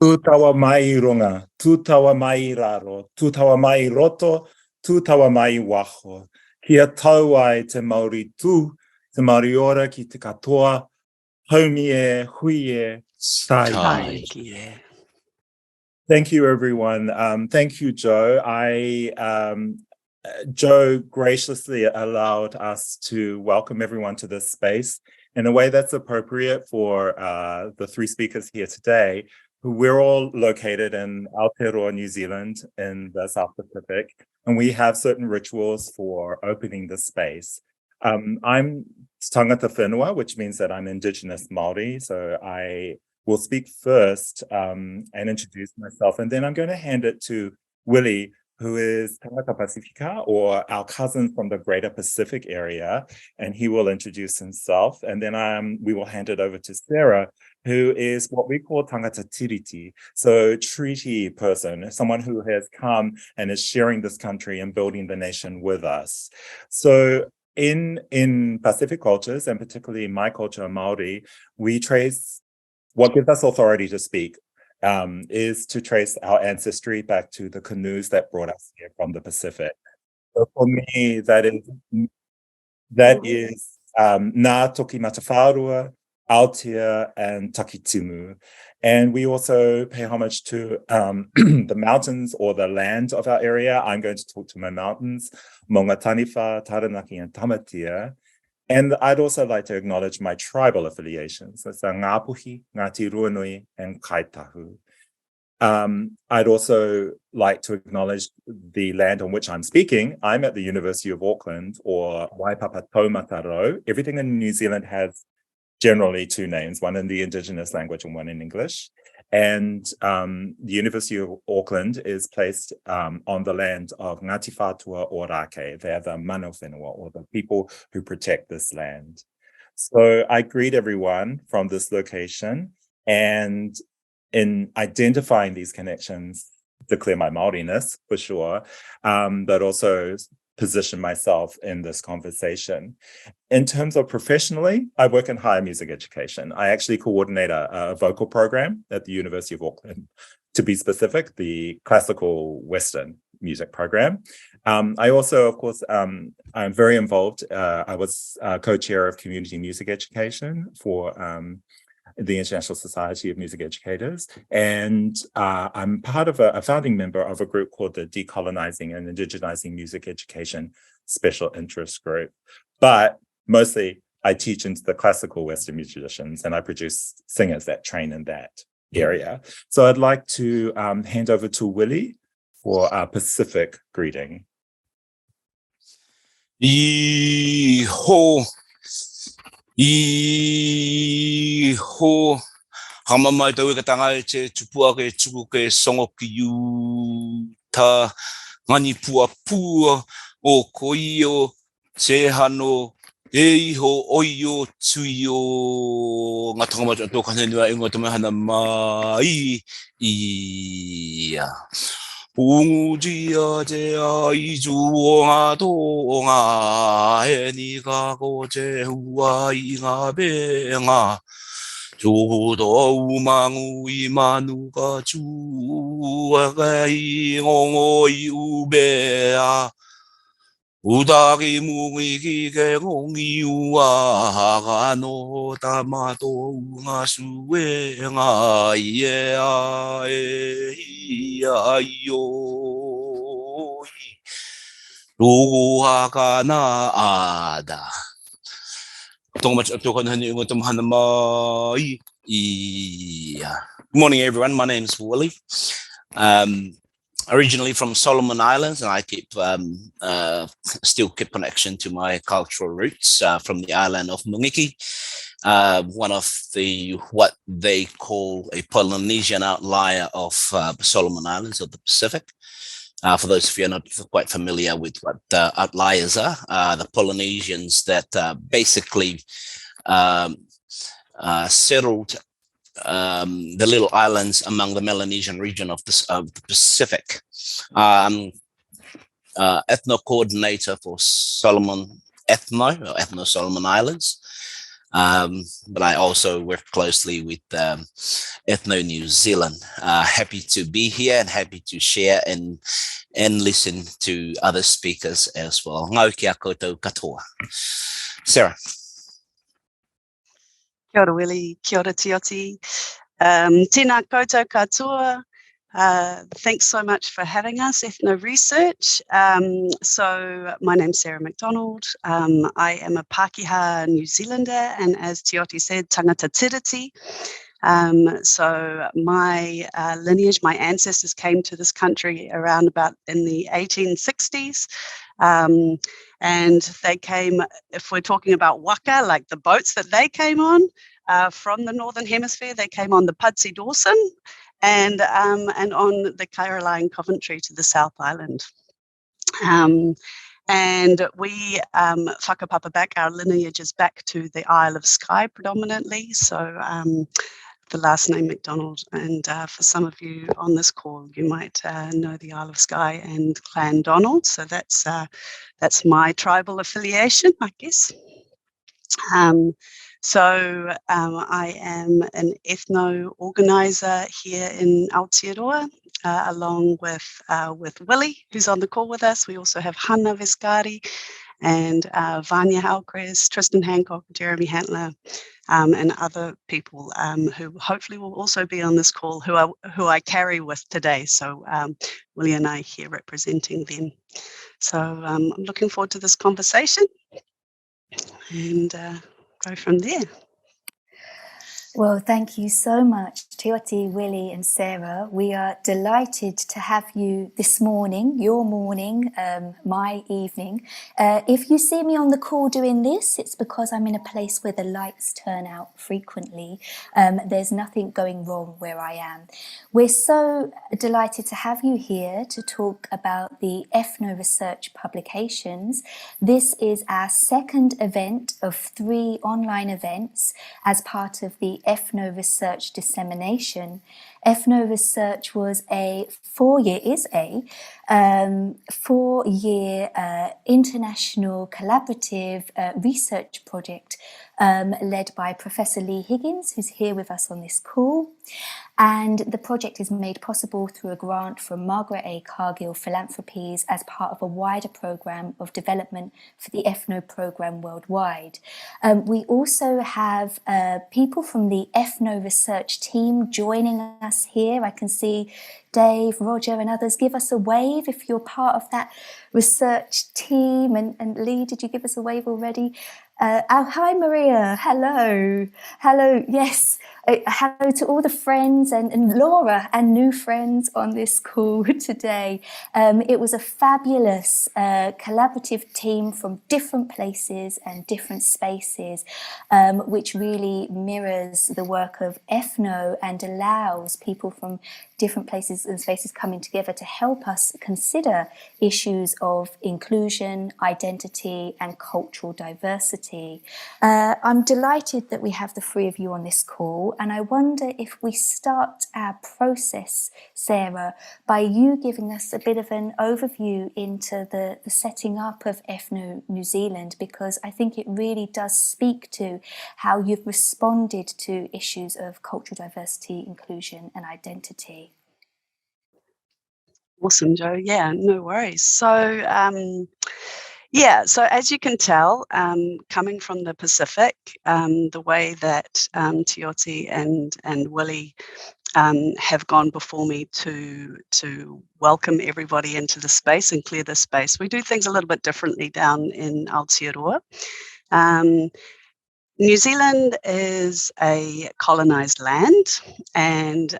Tu tawa mai runga, tu tawa mai raro, tu tawa mai roto, tu tawa mai waho. Kia tau ai te Māori tū, te Māori ora ki te katoa, haumi e, hui e, tai. Thank you, everyone. Thank you, Joe. Joe graciously allowed us to welcome everyone to this space in a way that's appropriate for the three speakers here today. We're all located in Aotearoa, New Zealand, in the South Pacific, and we have certain rituals for opening the space. I'm tangata whenua, which means that I'm Indigenous Māori, so I will speak first and introduce myself, and then I'm going to hand it to Willie, who is Tangata Pacifica, or our cousin from the Greater Pacific area, and he will introduce himself, and then we will hand it over to Sarah, who is what we call Tangata Tiriti, so treaty person, someone who has come and is sharing this country and building the nation with us. So in Pacific cultures, and particularly in my culture, Māori, we trace what gives us authority to speak is to trace our ancestry back to the canoes that brought us here from the Pacific. So for me, that is Ngā Toki Matawhārua, Aotea, and Takitimu. And we also pay homage to the mountains or the land of our area. I'm going to talk to my mountains, Maunga Taniwha, Taranaki, and Tamatea. And I'd also like to acknowledge my tribal affiliations. So Ngāpuhi, Ngāti Ruanui, and Kaitahu. I'd also like to acknowledge the land on which I'm speaking. I'm at the University of Auckland, or Waipapa Taumatarau. Everything in New Zealand has generally two names, one in the Indigenous language and one in English. And the University of Auckland is placed on the land of Ngāti Whātua Ōrākei. They're the mano whenua, or the people who protect this land. So I greet everyone from this location, and in identifying these connections, declare my Māoriness for sure, but also position myself in this conversation. In terms of professionally, I work in higher music education. I actually coordinate a vocal program at the University of Auckland, to be specific, the classical Western music program. I also, of course, I'm very involved. I was co-chair of community music education for the International Society of Music Educators. And I'm part of a founding member of a group called the Decolonizing and Indigenizing Music Education Special Interest Group. But mostly I teach into the classical Western music traditions, and I produce singers that train in that area. So I'd like to hand over to Willie for our Pacific greeting. Iho hamamai tau ka tanga e te tupua ke tuku ke songo ki u ta ngani pua pua o koio te hano e iho oio tuio ngā tonga tō kanenua e ngā tamahana mai ia. Pungu dia te ai juonga tonga e ni ka ko te hua i ngā benga tō tō mangu i manu ka tua kai ngongo i ubea utaki mungi ki ke ngongi ua kano tamato ngā sue ngā ia ia io Rogo haka na ada Good morning, everyone. My name is Willie. Originally from Solomon Islands, and I still keep connection to my cultural roots from the island of Mungiki, one of what they call a Polynesian outlier of Solomon Islands of the Pacific. For those of you who are not quite familiar with what outliers are, the Polynesians that basically settled the little islands among the Melanesian region of the Pacific. Ethno coordinator for ETHNO Solomon Islands. But I also work closely with ETHNO New Zealand. Happy to be here and happy to share and listen to other speakers as well. Ngau kia koutou katoa. Sarah. Kia ora Willie, kia ora Tioti. Tēnā koutou katoa. Thanks so much for having us, ETHNO Research. So my name's Sarah McDonald. I am a Pākehā New Zealander, and as Tioti said, tangata tiriti. So my lineage, my ancestors came to this country around about in the 1860s. And they came, if we're talking about waka, like the boats that they came on from the Northern Hemisphere, they came on the Pudsey Dawson and on the Caroline Coventry to the South Island. And we whakapapa back, our lineage is back to the Isle of Skye predominantly. So the last name McDonald, and for some of you on this call, you might know the Isle of Skye and Clan Donald. So that's my tribal affiliation, I guess. So I am an ethno organizer here in Aotearoa, along with Willie, who's on the call with us. We also have Hannah Viscari and Vanya Halcres, Tristan Hancock, Jeremy Hantler, and other people who hopefully will also be on this call, who I carry with today. So Willie and I here representing them. So I'm looking forward to this conversation and go from there. Well, thank you so much, Tioti, Willie and Sarah. We are delighted to have you this morning, your morning, my evening. If you see me on the call doing this, it's because I'm in a place where the lights turn out frequently. There's nothing going wrong where I am. We're so delighted to have you here to talk about the ETHNO Research publications. This is our second event of 3 online events as part of the ETHNO Research dissemination. ETHNO Research was a 4-year international collaborative research project led by Professor Lee Higgins, who's here with us on this call. And the project is made possible through a grant from Margaret A. Cargill Philanthropies as part of a wider programme of development for the ETHNO programme worldwide. We also have people from the ETHNO Research team joining us here. I can see Dave, Roger and others. Give us a wave if you're part of that research team. And Lee, did you give us a wave already? Hi, Maria. Hello. Hello. Yes. Hello to all the friends and Laura and new friends on this call today. It was a fabulous collaborative team from different places and different spaces, which really mirrors the work of ETHNO and allows people from different places and spaces coming together to help us consider issues of inclusion, identity and cultural diversity. I'm delighted that we have the 3 of you on this call, and I wonder if we start our process, Sarah, by you giving us a bit of an overview into the setting up of ETHNO New Zealand, because I think it really does speak to how you've responded to issues of cultural diversity, inclusion and identity. Awesome, Joe. Yeah, no worries. So, so as you can tell, coming from the Pacific, the way that Tioti and Willie have gone before me to welcome everybody into the space and clear the space, we do things a little bit differently down in Aotearoa. New Zealand is a colonised land, and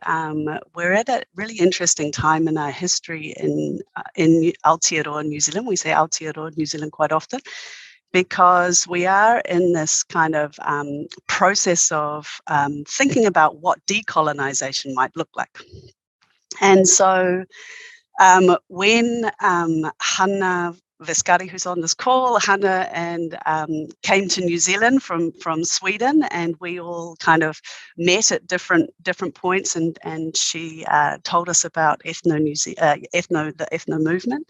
we're at a really interesting time in our history in Aotearoa, New Zealand. We say Aotearoa, New Zealand quite often, because we are in this kind of process of thinking about what decolonisation might look like. And so when Hannah Viscari, who's on this call, Hannah and came to New Zealand from Sweden, and we all kind of met at different points, and she told us about the ETHNO movement.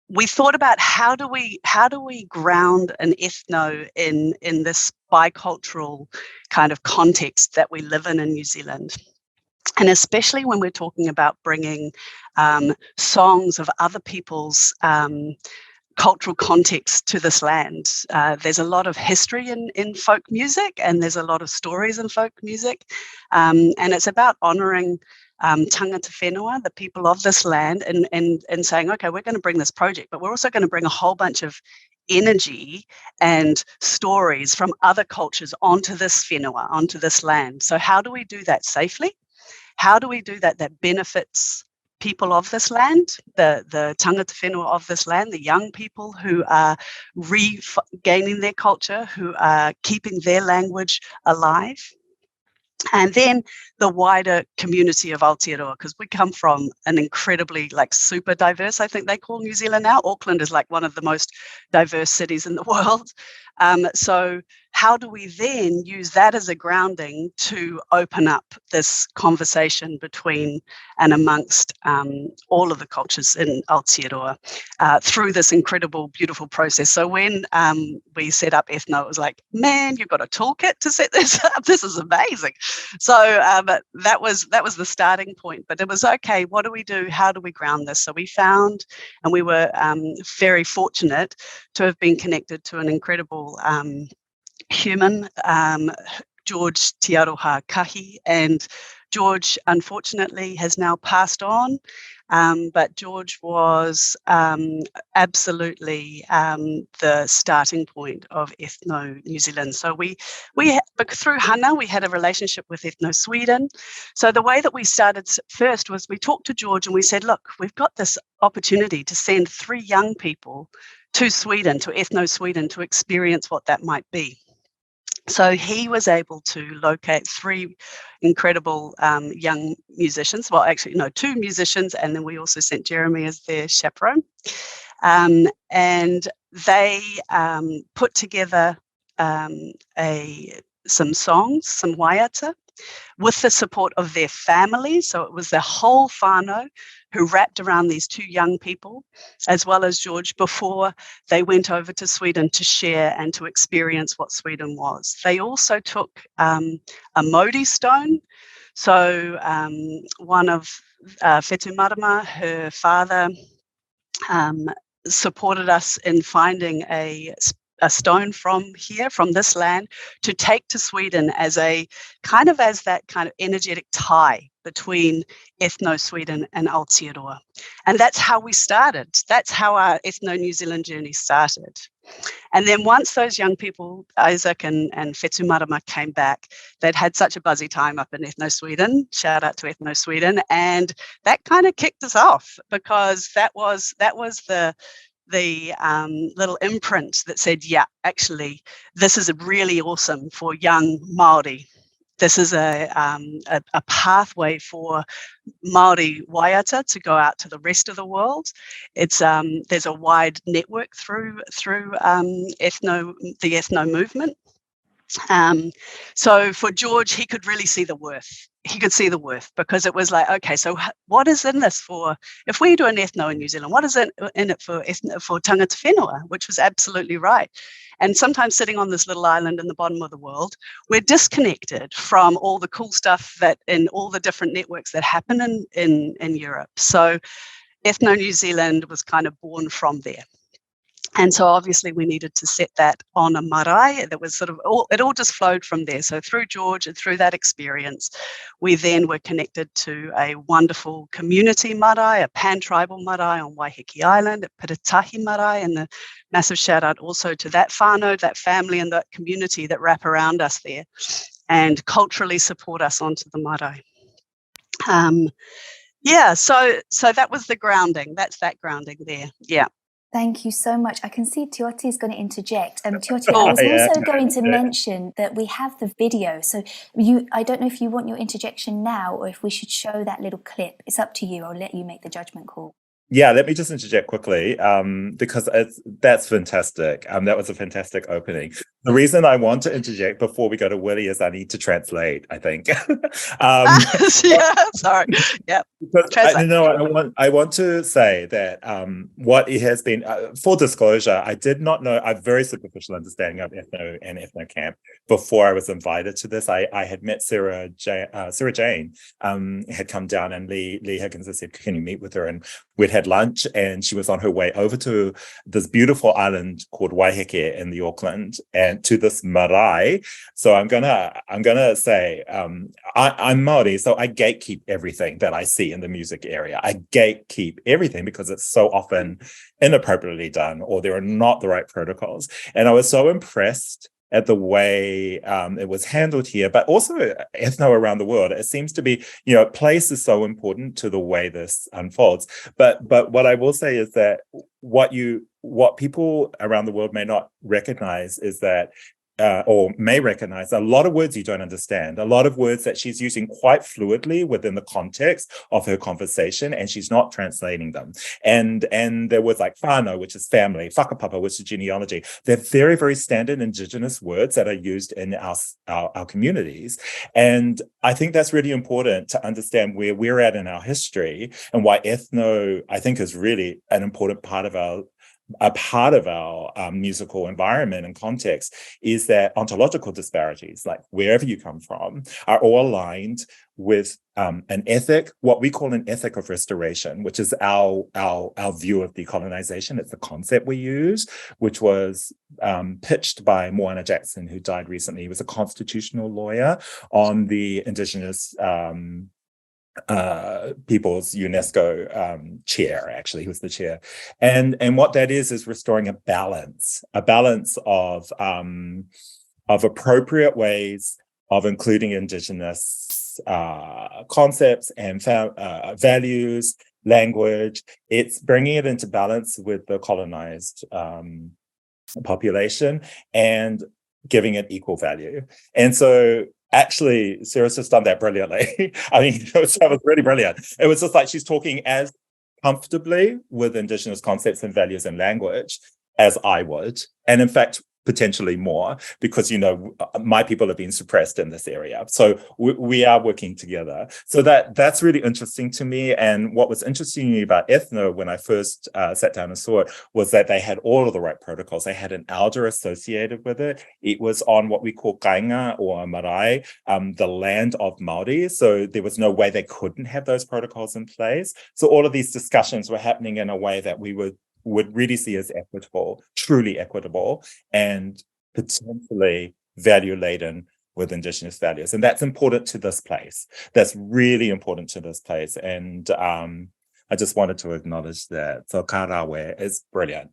we thought about how do we ground an ethno in this bicultural kind of context that we live in New Zealand. And especially when we're talking about bringing songs of other people's cultural context to this land. There's a lot of history in folk music, and there's a lot of stories in folk music. And it's about honouring tangata whenua, the people of this land, and saying, okay, we're going to bring this project, but we're also going to bring a whole bunch of energy and stories from other cultures onto this whenua, onto this land. So how do we do that safely? How do we do that benefits people of this land, the tangata whenua of this land, the young people who are regaining their culture, who are keeping their language alive? And then the wider community of Aotearoa, because we come from an incredibly super diverse, I think they call New Zealand now. Auckland is one of the most diverse cities in the world. So how do we then use that as a grounding to open up this conversation between and amongst all of the cultures in Aotearoa through this incredible, beautiful process? So when we set up ETHNO, it was like, man, you've got a toolkit to set this up. This is amazing. So that was the starting point. But it was, okay, what do we do? How do we ground this? So we found, and we were very fortunate to have been connected to an incredible human, George Tiaroha Kahi, and George unfortunately has now passed on, but George was absolutely the starting point of ETHNO New Zealand. So but through Hannah, we had a relationship with ETHNO Sweden. So the way that we started first was we talked to George and we said, look, we've got this opportunity to send 3 young people to Sweden, to ETHNO Sweden, to experience what that might be. So he was able to locate 3 incredible young musicians. Well, actually, no, 2 musicians, and then we also sent Jeremy as their chaperone. And they put together some songs, some waiata, with the support of their families. So it was their whole whānau who wrapped around these 2 young people, as well as George, before they went over to Sweden to share and to experience what Sweden was. They also took a Māori stone. So one of Whetu Marama, her father, supported us in finding a stone from here, from this land, to take to Sweden as that kind of energetic tie between ETHNO Sweden and Aotearoa. And that's how we started. That's how our ETHNO New Zealand journey started. And then once those young people, Isaac and Whetu Marama, came back, they'd had such a buzzy time up in ETHNO Sweden. Shout out to ETHNO Sweden. And that kind of kicked us off, because that was the little imprint that said, yeah, actually, this is really awesome for young Māori. This is a pathway for Māori waiata to go out to the rest of the world. It's there's a wide network through the ETHNO movement. So for George, he could really see the worth. He could see the worth, because it was like, okay, so what is in this for, if we do an ETHNO in New Zealand, what is in it for tangata whenua, which was absolutely right. And sometimes sitting on this little island in the bottom of the world, we're disconnected from all the cool stuff that in all the different networks that happen in Europe. So ETHNO New Zealand was kind of born from there. And so obviously we needed to set that on a marae that was it all just flowed from there. So through George and through that experience, we then were connected to a wonderful community marae, a pan-tribal marae on Waiheke Island, at Piratahi marae, and a massive shout out also to that whānau, that family and that community that wrap around us there and culturally support us onto the marae. So that was the grounding. That's that grounding there. Yeah. Thank you so much. I can see Tioti is going to interject. Tioti, I was also going to mention that we have the video. So I don't know if you want your interjection now or if we should show that little clip. It's up to you. I'll let you make the judgment call. Yeah, let me just interject quickly, because that's fantastic. That was a fantastic opening. The reason I want to interject before we go to Willie is I need to translate, I think. Yeah, sorry. Yeah. Because I want to say that what it has been, full disclosure, I did not know, I have very superficial understanding of ethno and ethno camp before I was invited to this. I had met Sarah Jane, had come down, and Lee Higgins had said, can you meet with her? And we'd had lunch, and she was on her way over to this beautiful island called Waiheke in the Auckland, and to this marae. So I'm gonna say I'm Māori, so I gatekeep everything that I see in the music area. I gatekeep everything because it's so often inappropriately done, or there are not the right protocols. And I was so impressed at the way it was handled here, but also ethno around the world. It seems to be, place is so important to the way this unfolds. But what I will say is that what people around the world may not recognize is that or may recognize a lot of words you don't understand, a lot of words that she's using quite fluidly within the context of her conversation, and she's not translating them. And there was like whānau, which is family, whakapapa, which is genealogy. They're very, very standard Indigenous words that are used in our communities. And I think that's really important to understand where we're at in our history, and why ethno, I think, is really an important part of our musical environment and context, is that ontological disparities, like wherever you come from, are all aligned with an ethic, what we call an ethic of restoration, which is our view of decolonization. It's the concept we use, which was pitched by Moana Jackson, who died recently. He was a constitutional lawyer on the Indigenous People's UNESCO chair. Actually, he was the chair, and what that is restoring a balance of appropriate ways of including Indigenous concepts and values, language. It's bringing it into balance with the colonized population and giving it equal value. And so actually, Sarah's just done that brilliantly. I mean, that was really brilliant. It was just like she's talking as comfortably with Indigenous concepts and values and language as I would. And in fact, potentially more, because, my people have been suppressed in this area. So we are working together. So that's really interesting to me. And what was interesting to me about ethno when I first sat down and saw it was that they had all of the right protocols. They had an elder associated with it. It was on what we call kainga or marae, the land of Māori. So there was no way they couldn't have those protocols in place. So all of these discussions were happening in a way that we would really see as equitable, truly equitable, and potentially value-laden with Indigenous values. And that's important to this place. That's really important to this place. And I just wanted to acknowledge that. So Karawe is brilliant.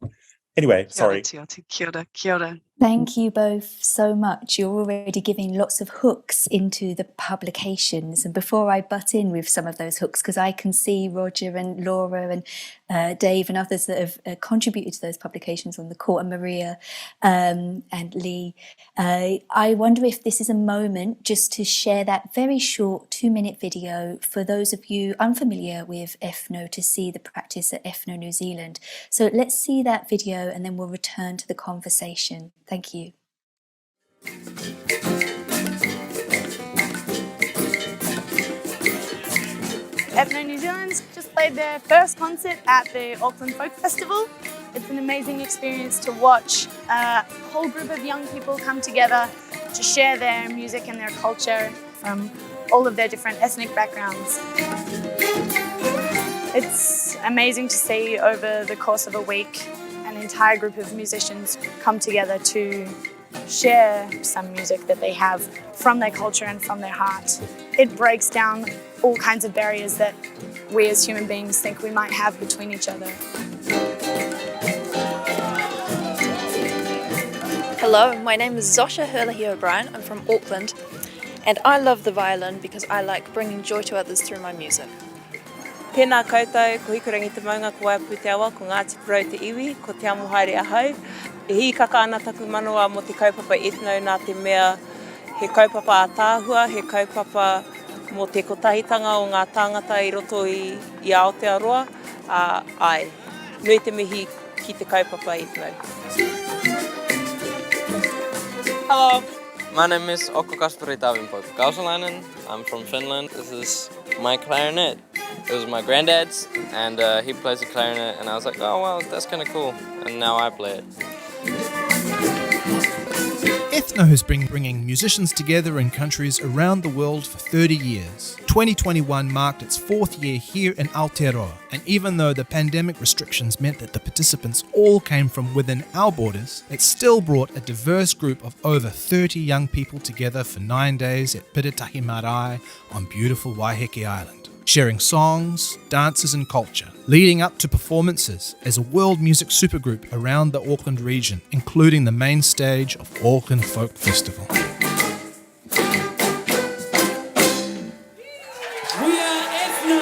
Anyway, sorry. Kia ora. Thank you both so much. You're already giving lots of hooks into the publications. And before I butt in with some of those hooks, because I can see Roger and Laura and Dave and others that have contributed to those publications on the call, and Maria and Lee, I wonder if this is a moment just to share that very short 2-minute video for those of you unfamiliar with ethno to see the practice at ETHNO New Zealand. So let's see that video and then we'll return to the conversation. Thank you. ETHNO New Zealand's just played their first concert at the Auckland Folk Festival. It's an amazing experience to watch a whole group of young people come together to share their music and their culture from all of their different ethnic backgrounds. It's amazing to see over the course of a week an entire group of musicians come together to share some music that they have from their culture and from their heart. It breaks down all kinds of barriers that we as human beings think we might have between each other. Hello, my name is Zosha Herlihy O'Brien. I'm from Auckland, and I love the violin because I like bringing joy to others through my music. Tēnā koutou, ko hikurangi te maunga ko Waipu te awa, ko Ngāti Porou te iwi, ko te amo haere ahau. E hi kaka ana taku manoa mo te kaupapa ethno nā te mea he kaupapa a tāhua, he kaupapa mo te kotahitanga o ngā tāngata I roto I Aotearoa. ai. Nui te mihi ki te kaupapa ETHNO. Hello, my name is Okko Kasperi Tavinpo Kausalainen. I'm from Finland. This is my clarinet. It was my granddad's, and he plays the clarinet, and I was like, oh, well, that's kind of cool. And now I play it. ETHNO has been bringing musicians together in countries around the world for 30 years. 2021 marked its 4th year here in Aotearoa, and even though the pandemic restrictions meant that the participants all came from within our borders, it still brought a diverse group of over 30 young people together for 9 days at Piritahi Marae on beautiful Waiheke Island, sharing songs, dances and culture, leading up to performances as a world music supergroup around the Auckland region, including the main stage of Auckland Folk Festival. We are ETHNO!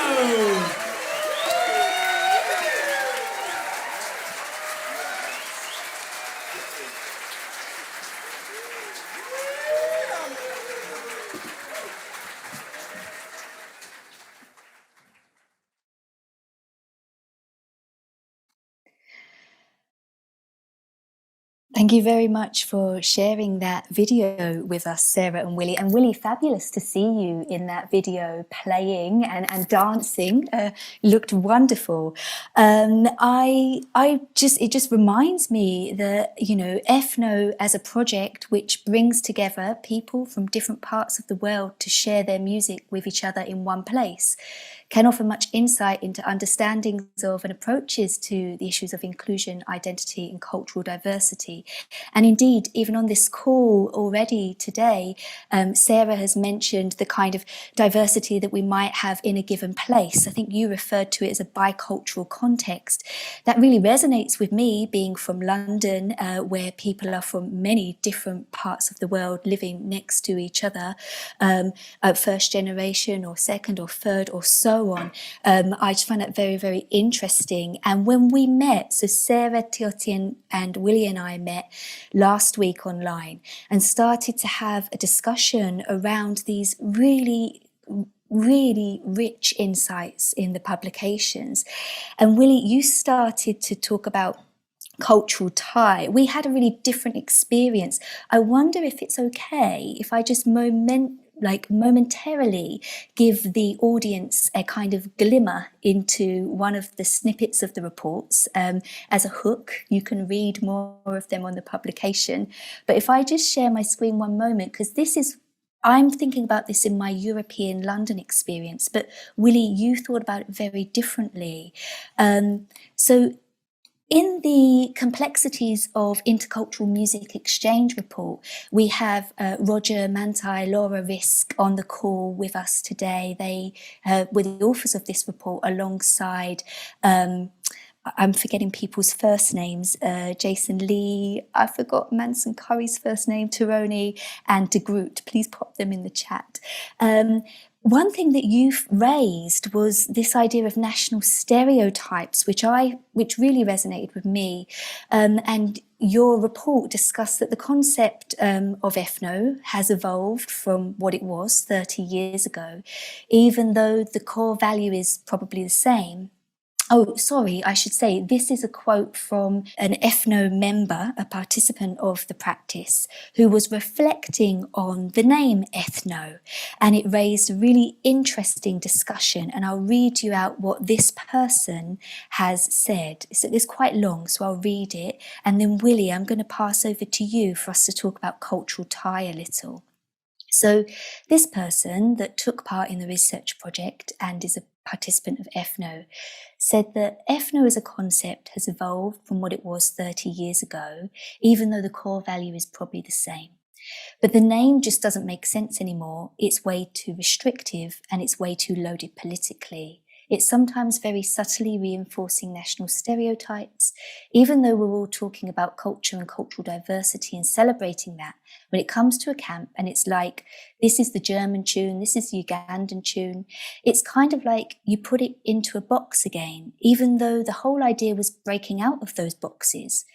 Thank you very much for sharing that video with us, Sarah and Willie. And Willie, fabulous to see you in that video playing and dancing. Looked wonderful. It just reminds me that, you know, ETHNO as a project which brings together people from different parts of the world to share their music with each other in one place, can offer much insight into understandings of and approaches to the issues of inclusion, identity and cultural diversity. And indeed, even on this call already today, Sarah has mentioned the kind of diversity that we might have in a given place. I think you referred to it as a bicultural context. That really resonates with me, being from London, where people are from many different parts of the world living next to each other, first generation or second or third or so on. I just find that very, very interesting. And when we met, so Sarah, Tiotin and Willie and I met last week online and started to have a discussion around these really rich insights in the publications. And Willie, you started to talk about cultural tie. We had a really different experience. I wonder if it's okay if I just momentarily give the audience a kind of glimmer into one of the snippets of the reports as a hook. You can read more of them on the publication. But if I just share my screen one moment, because I'm thinking about this in my European London experience, but Willie, you thought about it very differently. So in the Complexities of Intercultural Music Exchange report, we have Roger Mantai, Laura Risk on the call with us today. They were the authors of this report alongside, I'm forgetting people's first names, Jason Lee, I forgot Manson Curry's first name, Tironi, and De Groot. Please pop them in the chat. One thing that you've raised was this idea of national stereotypes, which really resonated with me. And your report discussed that the concept of ETHNO has evolved from what it was 30 years ago, even though the core value is probably the same. Oh, sorry, I should say this is a quote from an ETHNO member, a participant of the practice, who was reflecting on the name ETHNO, and it raised a really interesting discussion. And I'll read you out what this person has said. So it's quite long, so I'll read it. And then Willie, I'm going to pass over to you for us to talk about cultural tie a little. So this person that took part in the research project and is a participant of ETHNO said that ETHNO as a concept has evolved from what it was 30 years ago, even though the core value is probably the same. But the name just doesn't make sense anymore. It's way too restrictive and it's way too loaded politically. It's sometimes very subtly reinforcing national stereotypes, even though we're all talking about culture and cultural diversity and celebrating that. When it comes to a camp and it's like, this is the German tune, this is the Ugandan tune, it's kind of like you put it into a box again, even though the whole idea was breaking out of those boxes.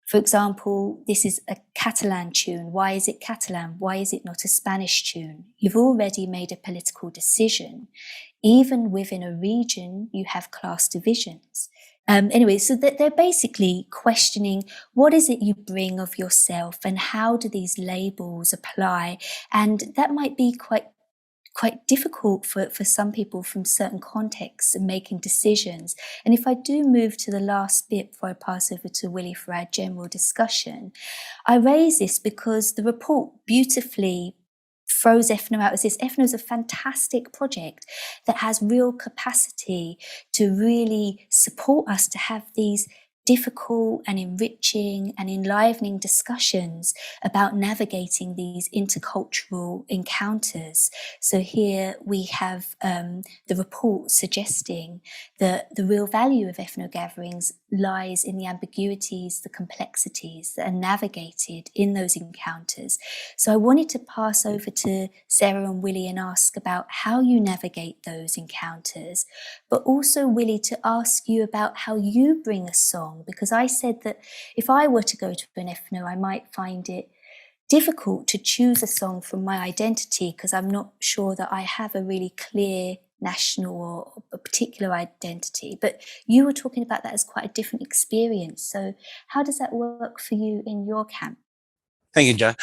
For example, this is a Catalan tune. Why is it Catalan? Why is it not a Spanish tune? You've already made a political decision. even within a region, you have class divisions. Anyway, so that they're basically questioning what is it you bring of yourself and how do these labels apply? And that might be quite difficult for some people from certain contexts and making decisions. And if I do move to the last bit before I pass over to Willie for our general discussion, I raise this because the report beautifully throws ETHNO out as this. ETHNO is a fantastic project that has real capacity to really support us to have these difficult and enriching and enlivening discussions about navigating these intercultural encounters. So here we have the report suggesting that the real value of ETHNO gatherings lies in the ambiguities, the complexities that are navigated in those encounters. So I wanted to pass over to Sarah and Willie and ask about how you navigate those encounters, but also Willie to ask you about how you bring a song, because I said that if I were to go to an ETHNO, I might find it difficult to choose a song from my identity because I'm not sure that I have a really clear national or a particular identity. But you were talking about that as quite a different experience. So how does that work for you in your camp? Thank you, Jo.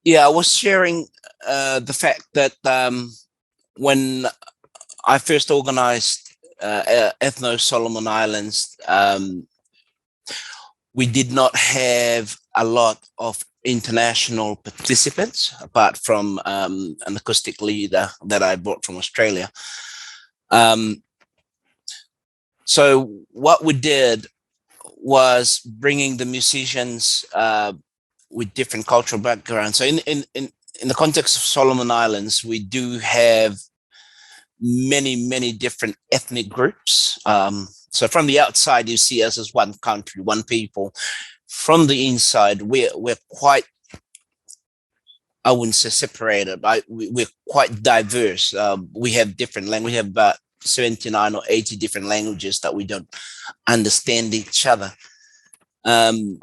Yeah, I was sharing the fact that when I first organized ETHNO Solomon Islands, we did not have a lot of international participants apart from an acoustic leader that I brought from Australia. So what we did was bringing the musicians with different cultural backgrounds. So in the context of Solomon Islands, we do have many different ethnic groups. So from the outside, you see us as one country, one people. From the inside, we're quite, I wouldn't say separated, but we're quite diverse. We have different languages. We have about 79 or 80 different languages that we don't understand each other. And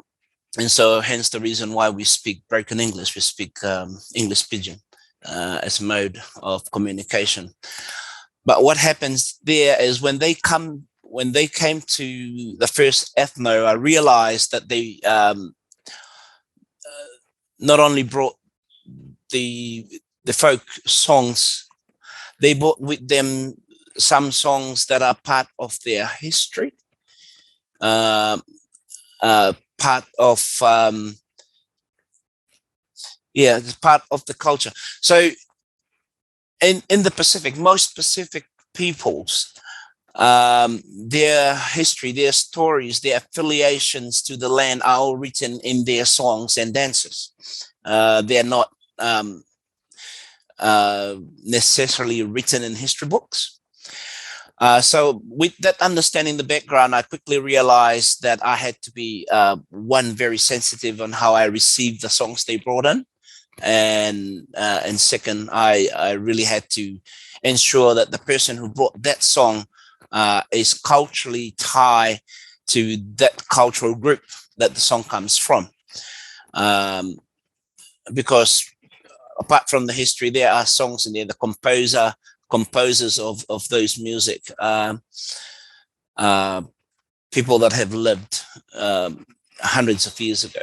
so hence the reason why we speak broken English. We speak English Pidgin as a mode of communication. But what happens there is when they came to the first ETHNO, I realized that they not only brought the folk songs, they brought with them some songs that are part of their history, part of part of the culture. So in the Pacific, most Pacific peoples, their history, their stories, their affiliations to the land are all written in their songs and dances. They're not necessarily written in history books. So with that understanding the background, I quickly realized that I had to be very sensitive on how I received the songs they brought in. And second, I really had to ensure that the person who brought that song is culturally tied to that cultural group that the song comes from. Because apart from the history, there are songs in there, the composers of those music, people that have lived hundreds of years ago,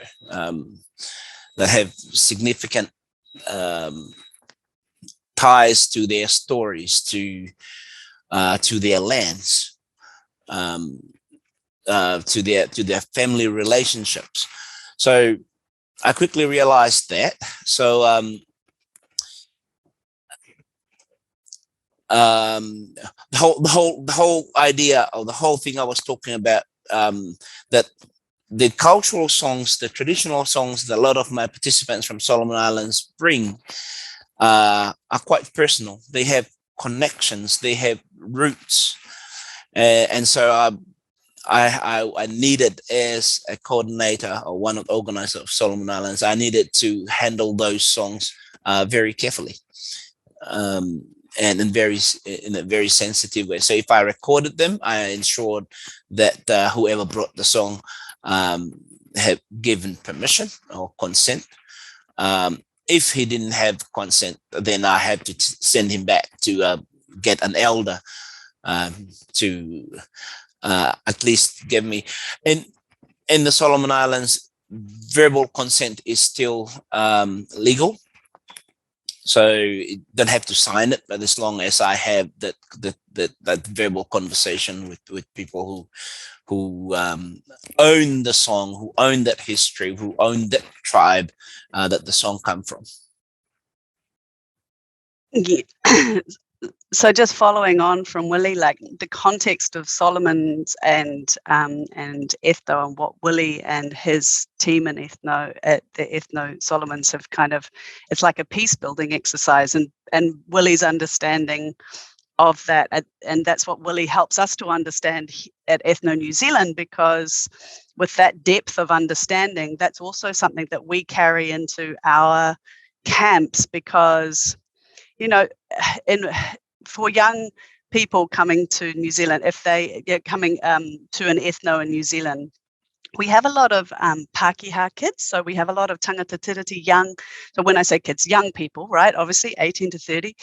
that have significant ties to their stories, to their lands, to their family relationships. So I quickly realized that. So the whole idea, or the whole thing I was talking about, that the cultural songs, the traditional songs that a lot of my participants from Solomon Islands bring are quite personal. They have connections, they have roots. And so I needed, as a coordinator or one of the organizers of Solomon Islands, I needed to handle those songs very carefully. And in a very sensitive way. So if I recorded them, I ensured that whoever brought the song had given permission or consent. if he didn't have consent, then I had to send him back to get an elder to at least give me. In the Solomon Islands, verbal consent is still legal. So you don't have to sign it, but as long as I have that verbal conversation with people who own the song, who own that history, who own that tribe that the song come from. Yeah. So just following on from Willie, like the context of Solomon's and ETHNO, and what Willie and his team in ETHNO at the ETHNO Solomons have kind of, it's like a peace building exercise, and Willie's understanding of that, and that's what Willie helps us to understand at ETHNO New Zealand, because with that depth of understanding, that's also something that we carry into our camps, because for young people coming to New Zealand, if they are coming to an ETHNO in New Zealand, we have a lot of Pākehā kids, so we have a lot of tangata tiriti young. So when I say kids, young people, right? Obviously 18 to 30,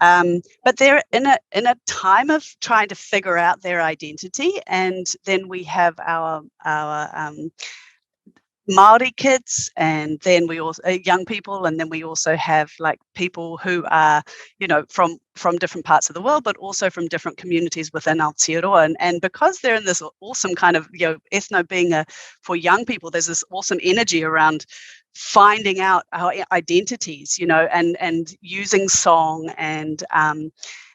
but they're in a time of trying to figure out their identity, and then we have our Māori kids, and then we also young people, and then we also have like people who are, from different parts of the world, but also from different communities within Aotearoa. And because they're in this awesome kind of, ETHNO being for young people, there's this awesome energy around finding out our identities, and using song. And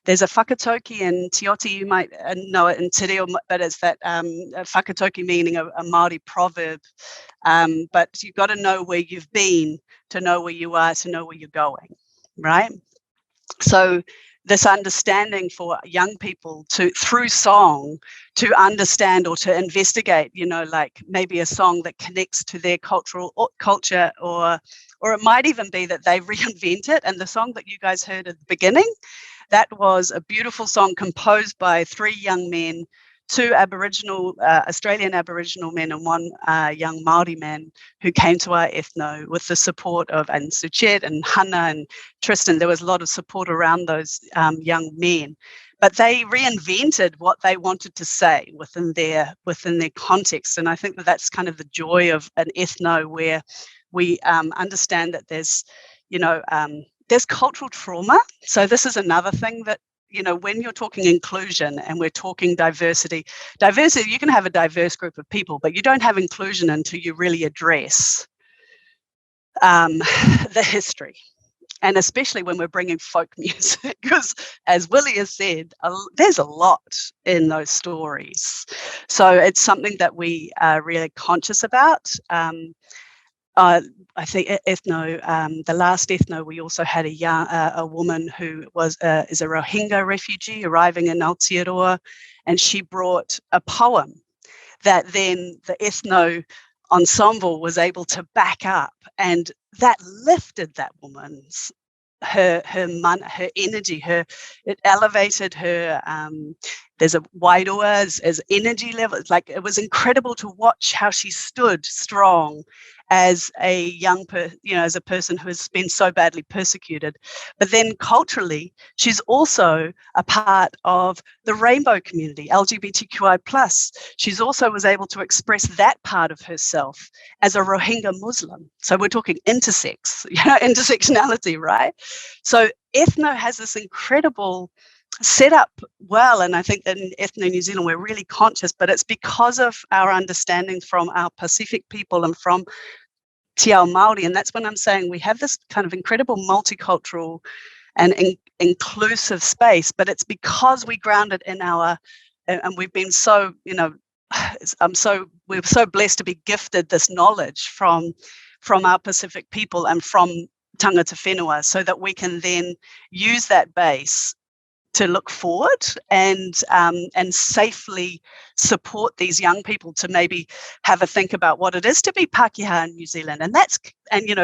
there's a whakatoki in Te Oti, you might know it in Te Reo, but it's that whakatoki meaning a Māori proverb. But you've got to know where you've been to know where you are, to know where you're going, right? So this understanding for young people through song, to understand or to investigate, like maybe a song that connects to their culture, or it might even be that they reinvent it. And the song that you guys heard at the beginning, that was a beautiful song composed by 3 young men, 2 Australian Aboriginal men, and 1 young Māori man who came to our ETHNO with the support of Suchet and Hannah and Tristan. There was a lot of support around those young men, but they reinvented what they wanted to say within their context. And I think that's kind of the joy of an ETHNO, where we understand that there's cultural trauma. So this is another thing that, when you're talking inclusion and we're talking diversity, you can have a diverse group of people, but you don't have inclusion until you really address the history. And especially when we're bringing folk music, because as Willie has said, there's a lot in those stories. So it's something that we are really conscious about. I think ETHNO, the last ETHNO, we also had a woman who is a Rohingya refugee arriving in Aotearoa, and she brought a poem that then the ETHNO ensemble was able to back up, and that lifted that woman's her energy, it elevated her. There's a wairua as energy level. Like, it was incredible to watch how she stood strong as a young as a person who has been so badly persecuted. But then culturally, she's also a part of the rainbow community, LGBTQI+. She's also was able to express that part of herself as a Rohingya Muslim. So we're talking intersex, intersectionality, right? So ETHNO has this incredible set up well, and I think that in ETHNO New Zealand we're really conscious, but it's because of our understanding from our Pacific people and from Te Ao Māori, and that's when I'm saying we have this kind of incredible multicultural and inclusive space, but it's because we ground it in our, and we've been so, we're so blessed to be gifted this knowledge from our Pacific people and from tangata whenua, so that we can then use that base to look forward and safely support these young people to maybe have a think about what it is to be Pākehā in New Zealand. And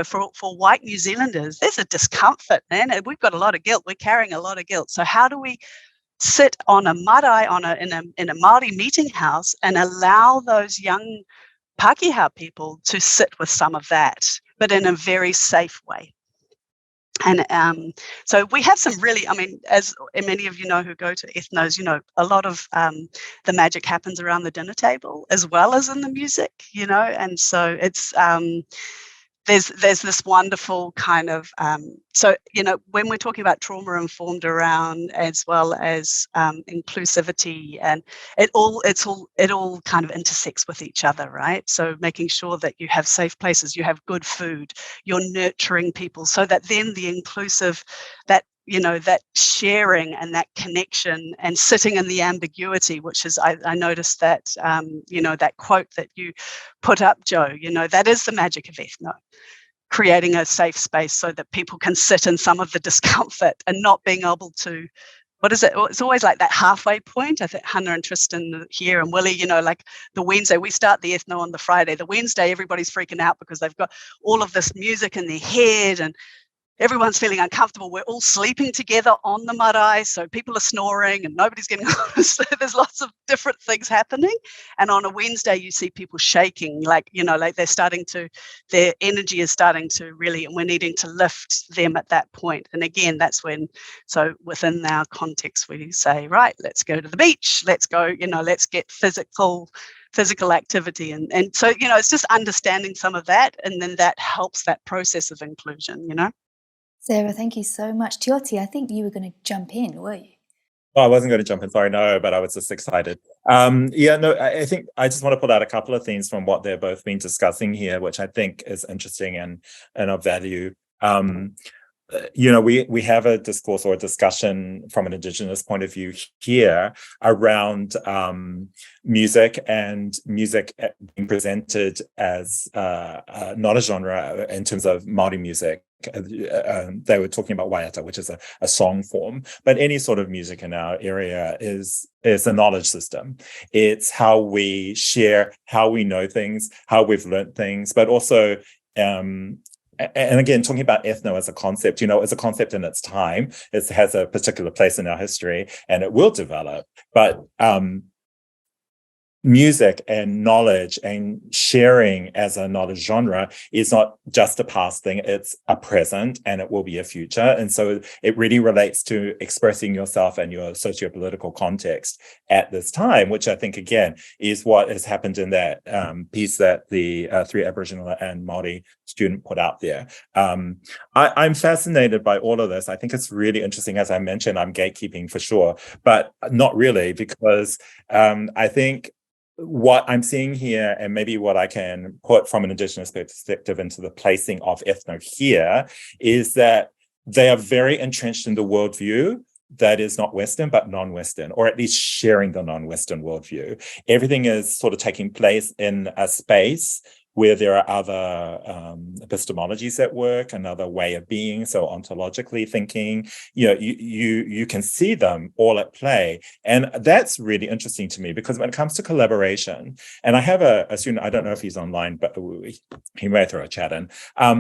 for white New Zealanders, there's a discomfort, man. We've got a lot of guilt. We're carrying a lot of guilt. So how do we sit on a marae in a Māori meeting house and allow those young Pākehā people to sit with some of that, but in a very safe way? And so we have some really, I mean, as many of you know who go to ethnos, you know, a lot of the magic happens around the dinner table as well as in the music, you know, and so it's there's this wonderful kind of so, you know, when we're talking about trauma informed around as well as inclusivity, and it all kind of intersects with each other, right? So making sure that you have safe places, you have good food, you're nurturing people, so that then the inclusive, that, you know, that sharing and that connection and sitting in the ambiguity, which is, I noticed that, you know, that quote that you put up, Joe, you know, that is the magic of ethno, creating a safe space so that people can sit in some of the discomfort and not being able to, what is it? It's always like that halfway point. I think Hannah and Tristan here and Willie, you know, like the Wednesday, we start the ethno on the Friday. The Wednesday, everybody's freaking out because they've got all of this music in their head and everyone's feeling uncomfortable. We're all sleeping together on the marae, so people are snoring and nobody's getting so there's lots of different things happening. And on a Wednesday, you see people shaking, like, you know, like they're starting to, their energy is starting to really, and we're needing to lift them at that point. And again, that's when, so within our context, we say, right, let's go to the beach, let's go, you know, let's get physical activity. And so, you know, it's just understanding some of that, and then that helps that process of inclusion, you know. Sarah, thank you so much. Tioti, I think you were going to jump in, were you? Oh, I wasn't going to jump in, sorry, no, but I was just excited. Yeah, no, I think I just want to pull out a couple of things from what they've both been discussing here, which I think is interesting and of value. You know, we have a discourse or a discussion from an Indigenous point of view here around music, and music being presented as not a genre in terms of Māori music. They were talking about waiata, which is a song form, but any sort of music in our area is a knowledge system. It's how we share, how we know things, how we've learned things, but also and again, talking about ethno as a concept, you know, as a concept in its time, it has a particular place in our history and it will develop. But music and knowledge and sharing as a knowledge genre is not just a past thing, it's a present and it will be a future. And so it really relates to expressing yourself and your socio-political context at this time, which I think, again, is what has happened in that piece that the 3 Aboriginal and Māori student put out there. I'm fascinated by all of this. I think it's really interesting. As I mentioned, I'm gatekeeping for sure, but not really, because I think what I'm seeing here, and maybe what I can put from an Indigenous perspective into the placing of ethno here, is that they are very entrenched in the worldview that is not Western, but non-Western, or at least sharing the non-Western worldview. Everything is sort of taking place in a space where there are other epistemologies at work, another way of being, so ontologically thinking, you know, you can see them all at play. And that's really interesting to me, because when it comes to collaboration, and I have a student, I don't know if he's online, but he may throw a chat in,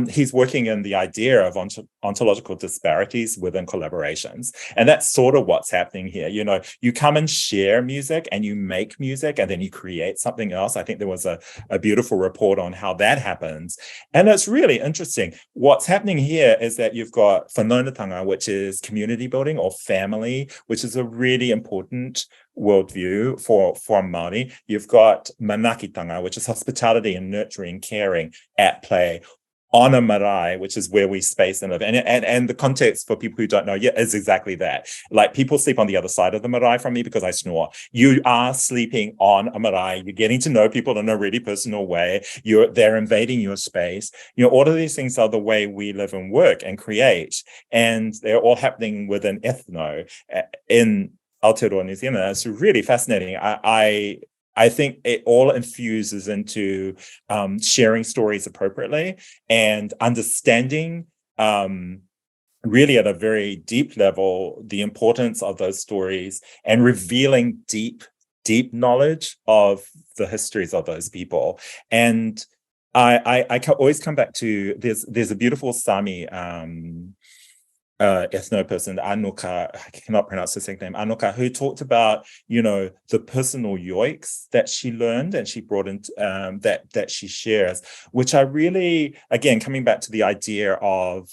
he's working in the idea of ontological disparities within collaborations. And that's sort of what's happening here. You know, you come and share music and you make music and then you create something else. I think there was a beautiful report on how that happens. And it's really interesting. What's happening here is that you've got whanaungatanga, which is community building or family, which is a really important worldview for Māori. You've got manakitanga, which is hospitality and nurturing, caring at play on a marae, which is where we space and live. And the context for people who don't know yet is exactly that. Like, people sleep on the other side of the marae from me because I snore. You are sleeping on a marae. You're getting to know people in a really personal way. They're invading your space. You know, all of these things are the way we live and work and create. And they're all happening within ethno in Aotearoa, New Zealand. It's really fascinating. I think it all infuses into sharing stories appropriately and understanding really at a very deep level the importance of those stories and revealing deep knowledge of the histories of those people. And I can always come back to, there's a beautiful Sami ethno person, Anuka, I cannot pronounce his second name, Anuka, who talked about, you know, the personal yoiks that she learned and she brought into that she shares, which I really, again, coming back to the idea of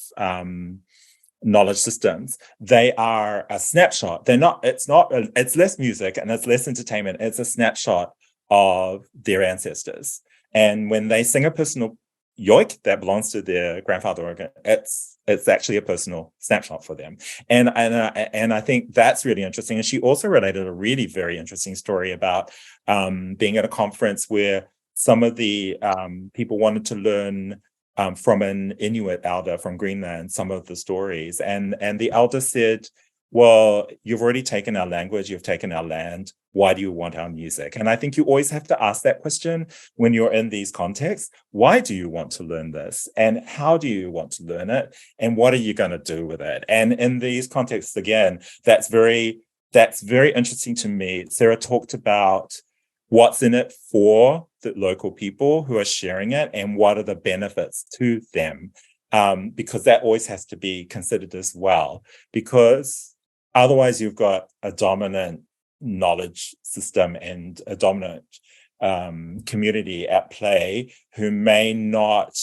knowledge systems, they are a snapshot. It's less music and it's less entertainment. It's a snapshot of their ancestors. And when they sing a personal yoik that belongs to their grandfather, it's actually a personal snapshot for them. And I think that's really interesting. And she also related a really very interesting story about being at a conference where some of the people wanted to learn from an Inuit elder from Greenland some of the stories. And the elder said, well, you've already taken our language, you've taken our land. Why do you want our music? And I think you always have to ask that question when you're in these contexts. Why do you want to learn this? And how do you want to learn it? And what are you going to do with it? And in these contexts, again, that's very interesting to me. Sarah talked about what's in it for the local people who are sharing it and what are the benefits to them, because that always has to be considered as well, because otherwise you've got a dominant knowledge system and a dominant community at play who may not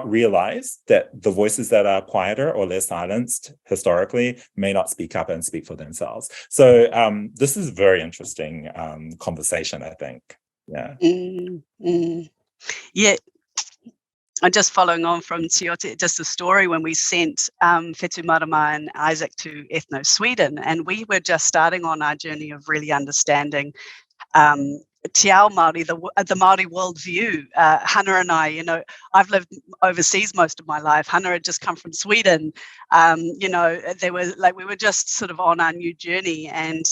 realize that the voices that are quieter or less silenced historically may not speak up and speak for themselves. So this is a very interesting conversation, I think. Yeah. Yeah. And just following on from Tiote, just a story when we sent Whetu Marama and Isaac to ETHNO Sweden, and we were just starting on our journey of really understanding Te Ao Māori, the Māori worldview. Hannah and I, I've lived overseas most of my life. Hannah had just come from Sweden. We were just sort of on our new journey. And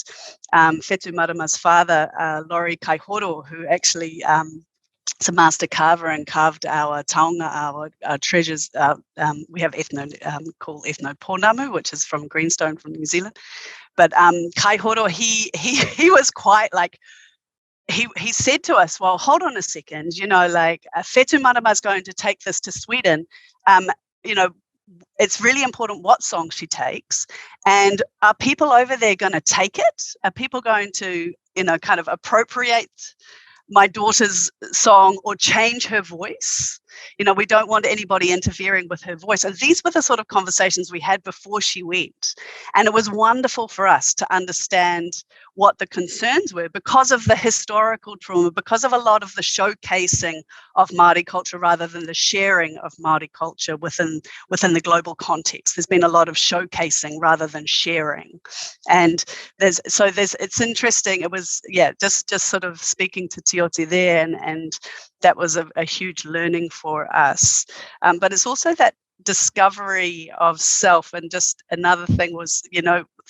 Whetu Marama's father, Laurie Kaihoro, who actually is a master carver and carved our taonga, our treasures. We have called ETHNO Pounamu, which is from greenstone from New Zealand. But Kaihoro, he was quite like, he said to us, well, hold on a second, Whetu Marama is going to take this to Sweden. It's really important what song she takes. And are people over there going to take it? Are people going to, kind of appropriate my daughter's song or change her voice? We don't want anybody interfering with her voice. And these were the sort of conversations we had before she went. And it was wonderful for us to understand what the concerns were because of the historical trauma, because of a lot of the showcasing of Māori culture rather than the sharing of Māori culture within the global context. There's been a lot of showcasing rather than sharing. And it's interesting. It was, just sort of speaking to Tiote there, and that was a huge learning for us. But it's also that discovery of self. And just another thing was,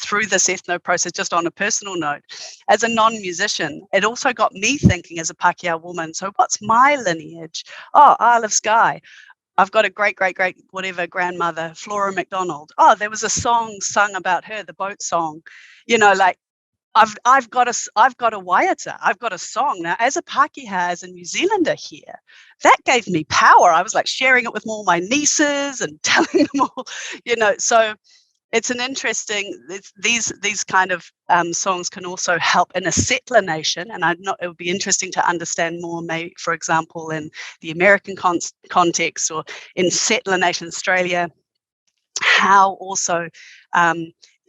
through this ethno process, just on a personal note, as a non-musician, it also got me thinking as a Pākehā woman, so what's my lineage? Oh, Isle of Skye. I've got a great whatever grandmother, Flora MacDonald. Oh, there was a song sung about her, the boat song. I've got a waiata. I've got a song now. As a Pākehā, as a New Zealander here, that gave me power. I was like sharing it with all my nieces and telling them all, So it's an interesting. These kind of songs can also help in a settler nation, and it would be interesting to understand more. Maybe, for example, in the American context or in settler nation Australia, how also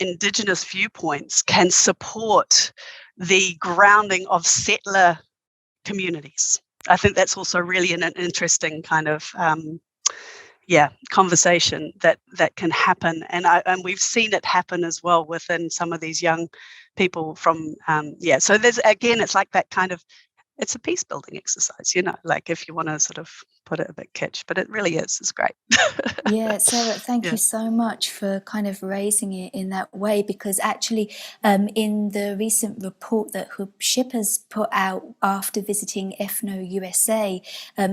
Indigenous viewpoints can support the grounding of settler communities. I think that's also really an interesting kind of conversation that can happen, and we've seen it happen as well within some of these young people from So there's, again, it's like that kind of, it's a peace building exercise, like if you want to sort of put it a bit kitsch, but it really is. It's great. Yeah, Sarah, thank you so much for kind of raising it in that way, because actually in the recent report that Hub Shippers put out after visiting ETHNO USA,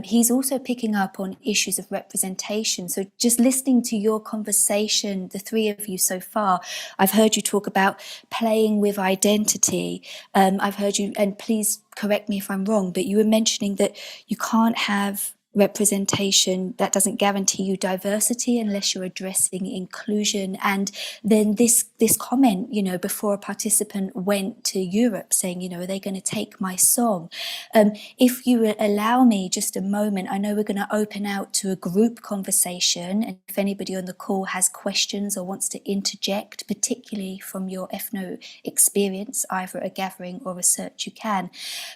he's also picking up on issues of representation. So just listening to your conversation, the three of you so far, I've heard you talk about playing with identity. I've heard you, and please correct me if I'm wrong, but you were mentioning that you can't have representation, that doesn't guarantee you diversity unless you're addressing inclusion. And then this comment, you know, before a participant went to Europe saying, you know, are they going to take my song? If you allow me just a moment, I know we're going to open out to a group conversation, and if anybody on the call has questions or wants to interject, particularly from your ETHNO experience, either at a gathering or research, you can.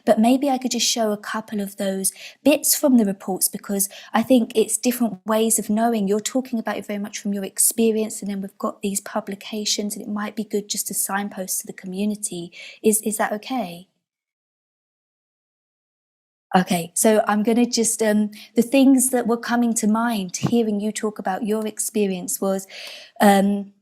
But maybe I could just show a couple of those bits from the reports, because I think it's different ways of knowing. You're talking about it very much from your experience, and then we've got these publications, and it might be good just to signpost to the community. Is that okay? Okay, so I'm going to just, the things that were coming to mind, hearing you talk about your experience, was in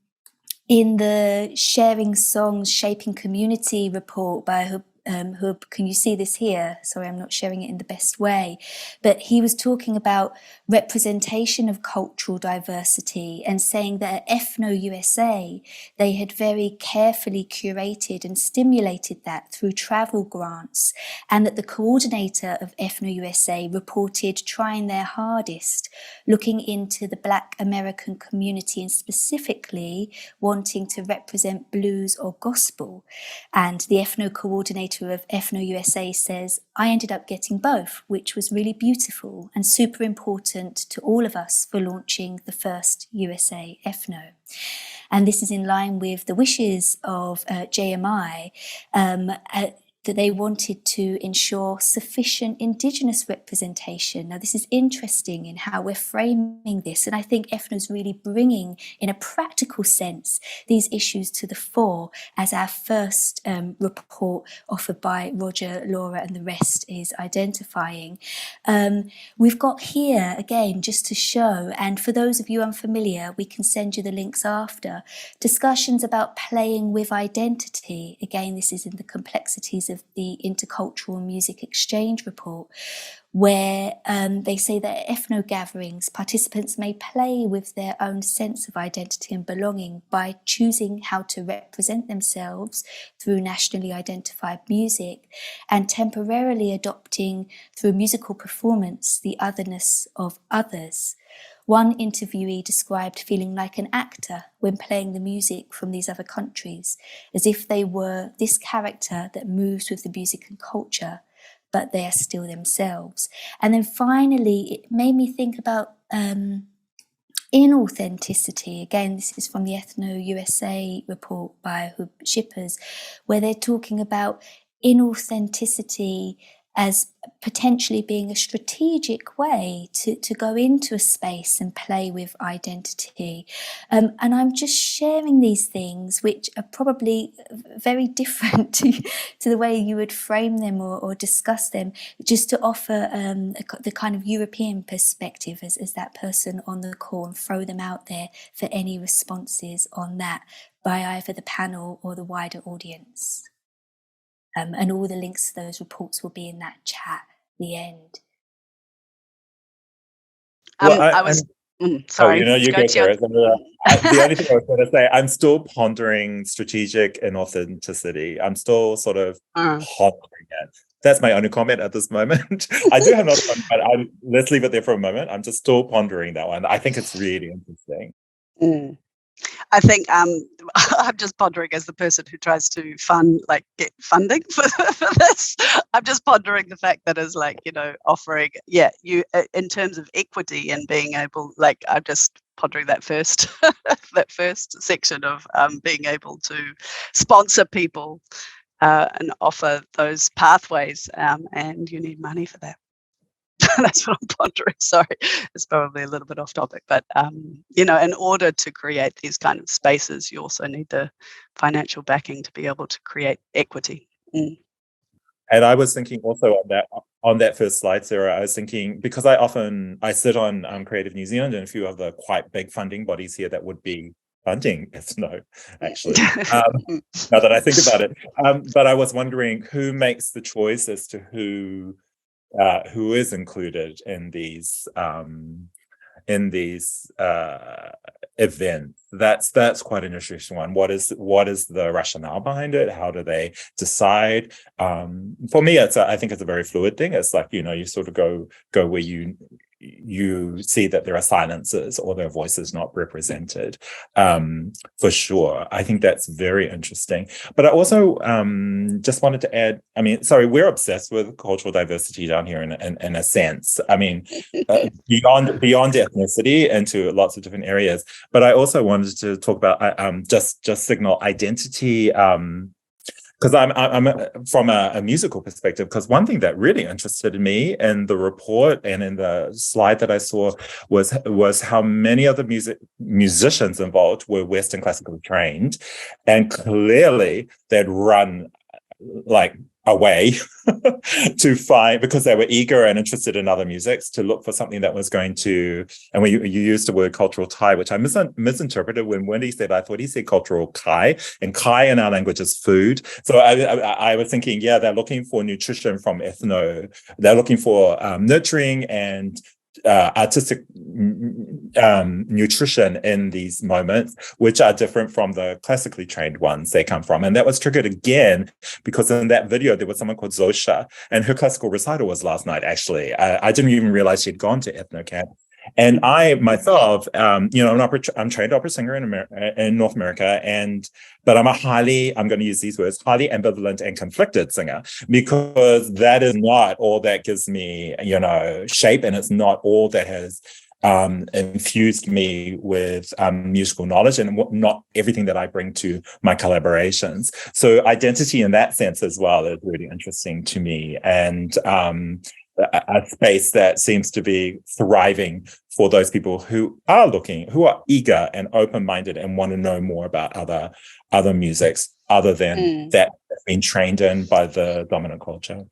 the Sharing Songs, Shaping Community report by Hub, can you see this here? Sorry, I'm not sharing it in the best way. But he was talking about representation of cultural diversity and saying that at ETHNO USA, they had very carefully curated and stimulated that through travel grants, and that the coordinator of ETHNO USA reported trying their hardest, looking into the Black American community and specifically wanting to represent blues or gospel. And the ETHNO coordinator of ETHNO USA says, I ended up getting both, which was really beautiful and super important to all of us for launching the first USA ETHNO. And this is in line with the wishes of JMI, that they wanted to ensure sufficient Indigenous representation. Now, this is interesting in how we're framing this, and I think ETHNO's really bringing, in a practical sense, these issues to the fore, as our first report offered by Roger, Laura, and the rest is identifying. We've got here, again, just to show, and for those of you unfamiliar, we can send you the links after, discussions about playing with identity. Again, this is in the complexities of the Intercultural Music Exchange report, where they say that at ETHNO gatherings, participants may play with their own sense of identity and belonging by choosing how to represent themselves through nationally identified music, and temporarily adopting through musical performance the otherness of others. One interviewee described feeling like an actor when playing the music from these other countries, as if they were this character that moves with the music and culture, but they are still themselves. And then finally, it made me think about inauthenticity. Again, this is from the ETHNO USA report by Hub Shippers, where they're talking about inauthenticity as potentially being a strategic way to go into a space and play with identity. And I'm just sharing these things, which are probably very different to the way you would frame them or discuss them, just to offer the kind of European perspective as that person on the call, and throw them out there for any responses on that by either the panel or the wider audience. And all the links to those reports will be in that chat at the end. Sorry. You go first. The only thing I was going to say, I'm still pondering strategic inauthenticity. I'm still sort of pondering it. That's my only comment at this moment. I do have another one, but let's leave it there for a moment. I'm just still pondering that one. I think it's really interesting. I think I'm just pondering, as the person who tries to get funding for this. I'm just pondering the fact that is offering, you in terms of equity and being able, I'm just pondering that first that first section of being able to sponsor people and offer those pathways, and you need money for that. That's what I'm pondering. Sorry, it's probably a little bit off topic, but in order to create these kind of spaces, you also need the financial backing to be able to create equity. And I was thinking also on that first slide, Sarah, I was thinking, because I sit on Creative New Zealand and a few other quite big funding bodies here that would be funding ETHNO, actually, now that I think about it. But I was wondering who makes the choice as to who is included in these events. That's quite an interesting one. What is the rationale behind it? How do they decide? For me, I think it's a very fluid thing. It's like, you sort of go where you you see that there are silences or their voices not represented, for sure. I think that's very interesting. But I also just wanted to add, I mean, sorry, we're obsessed with cultural diversity down here in a sense. I mean, beyond ethnicity into lots of different areas. But I also wanted to talk about just signal identity, because I'm from a musical perspective, because one thing that really interested me in the report and in the slide that I saw was how many of the musicians involved were Western classically trained, and clearly they'd run like away to find, because they were eager and interested in other musics, to look for something that was going to, and when you used the word cultural tie, which I misinterpreted when Wendy said, I thought he said cultural kai, and kai in our language is food. So I was thinking, yeah, they're looking for nutrition from ethno, they're looking for nurturing and artistic nutrition in these moments, which are different from the classically trained ones they come from. And that was triggered again because in that video there was someone called Zosha, and her classical recital was last night. Actually, I didn't even realize she'd gone to ethno camp. And I myself, I'm trained opera singer in North America, but I'm I'm going to use these words, highly ambivalent and conflicted singer, because that is not all that gives me, shape, and it's not all that has infused me with musical knowledge, and not everything that I bring to my collaborations. So identity in that sense as well is really interesting to me, and a space that seems to be thriving for those people who are eager and open-minded and want to know more about other musics other than that have been trained in by the dominant culture.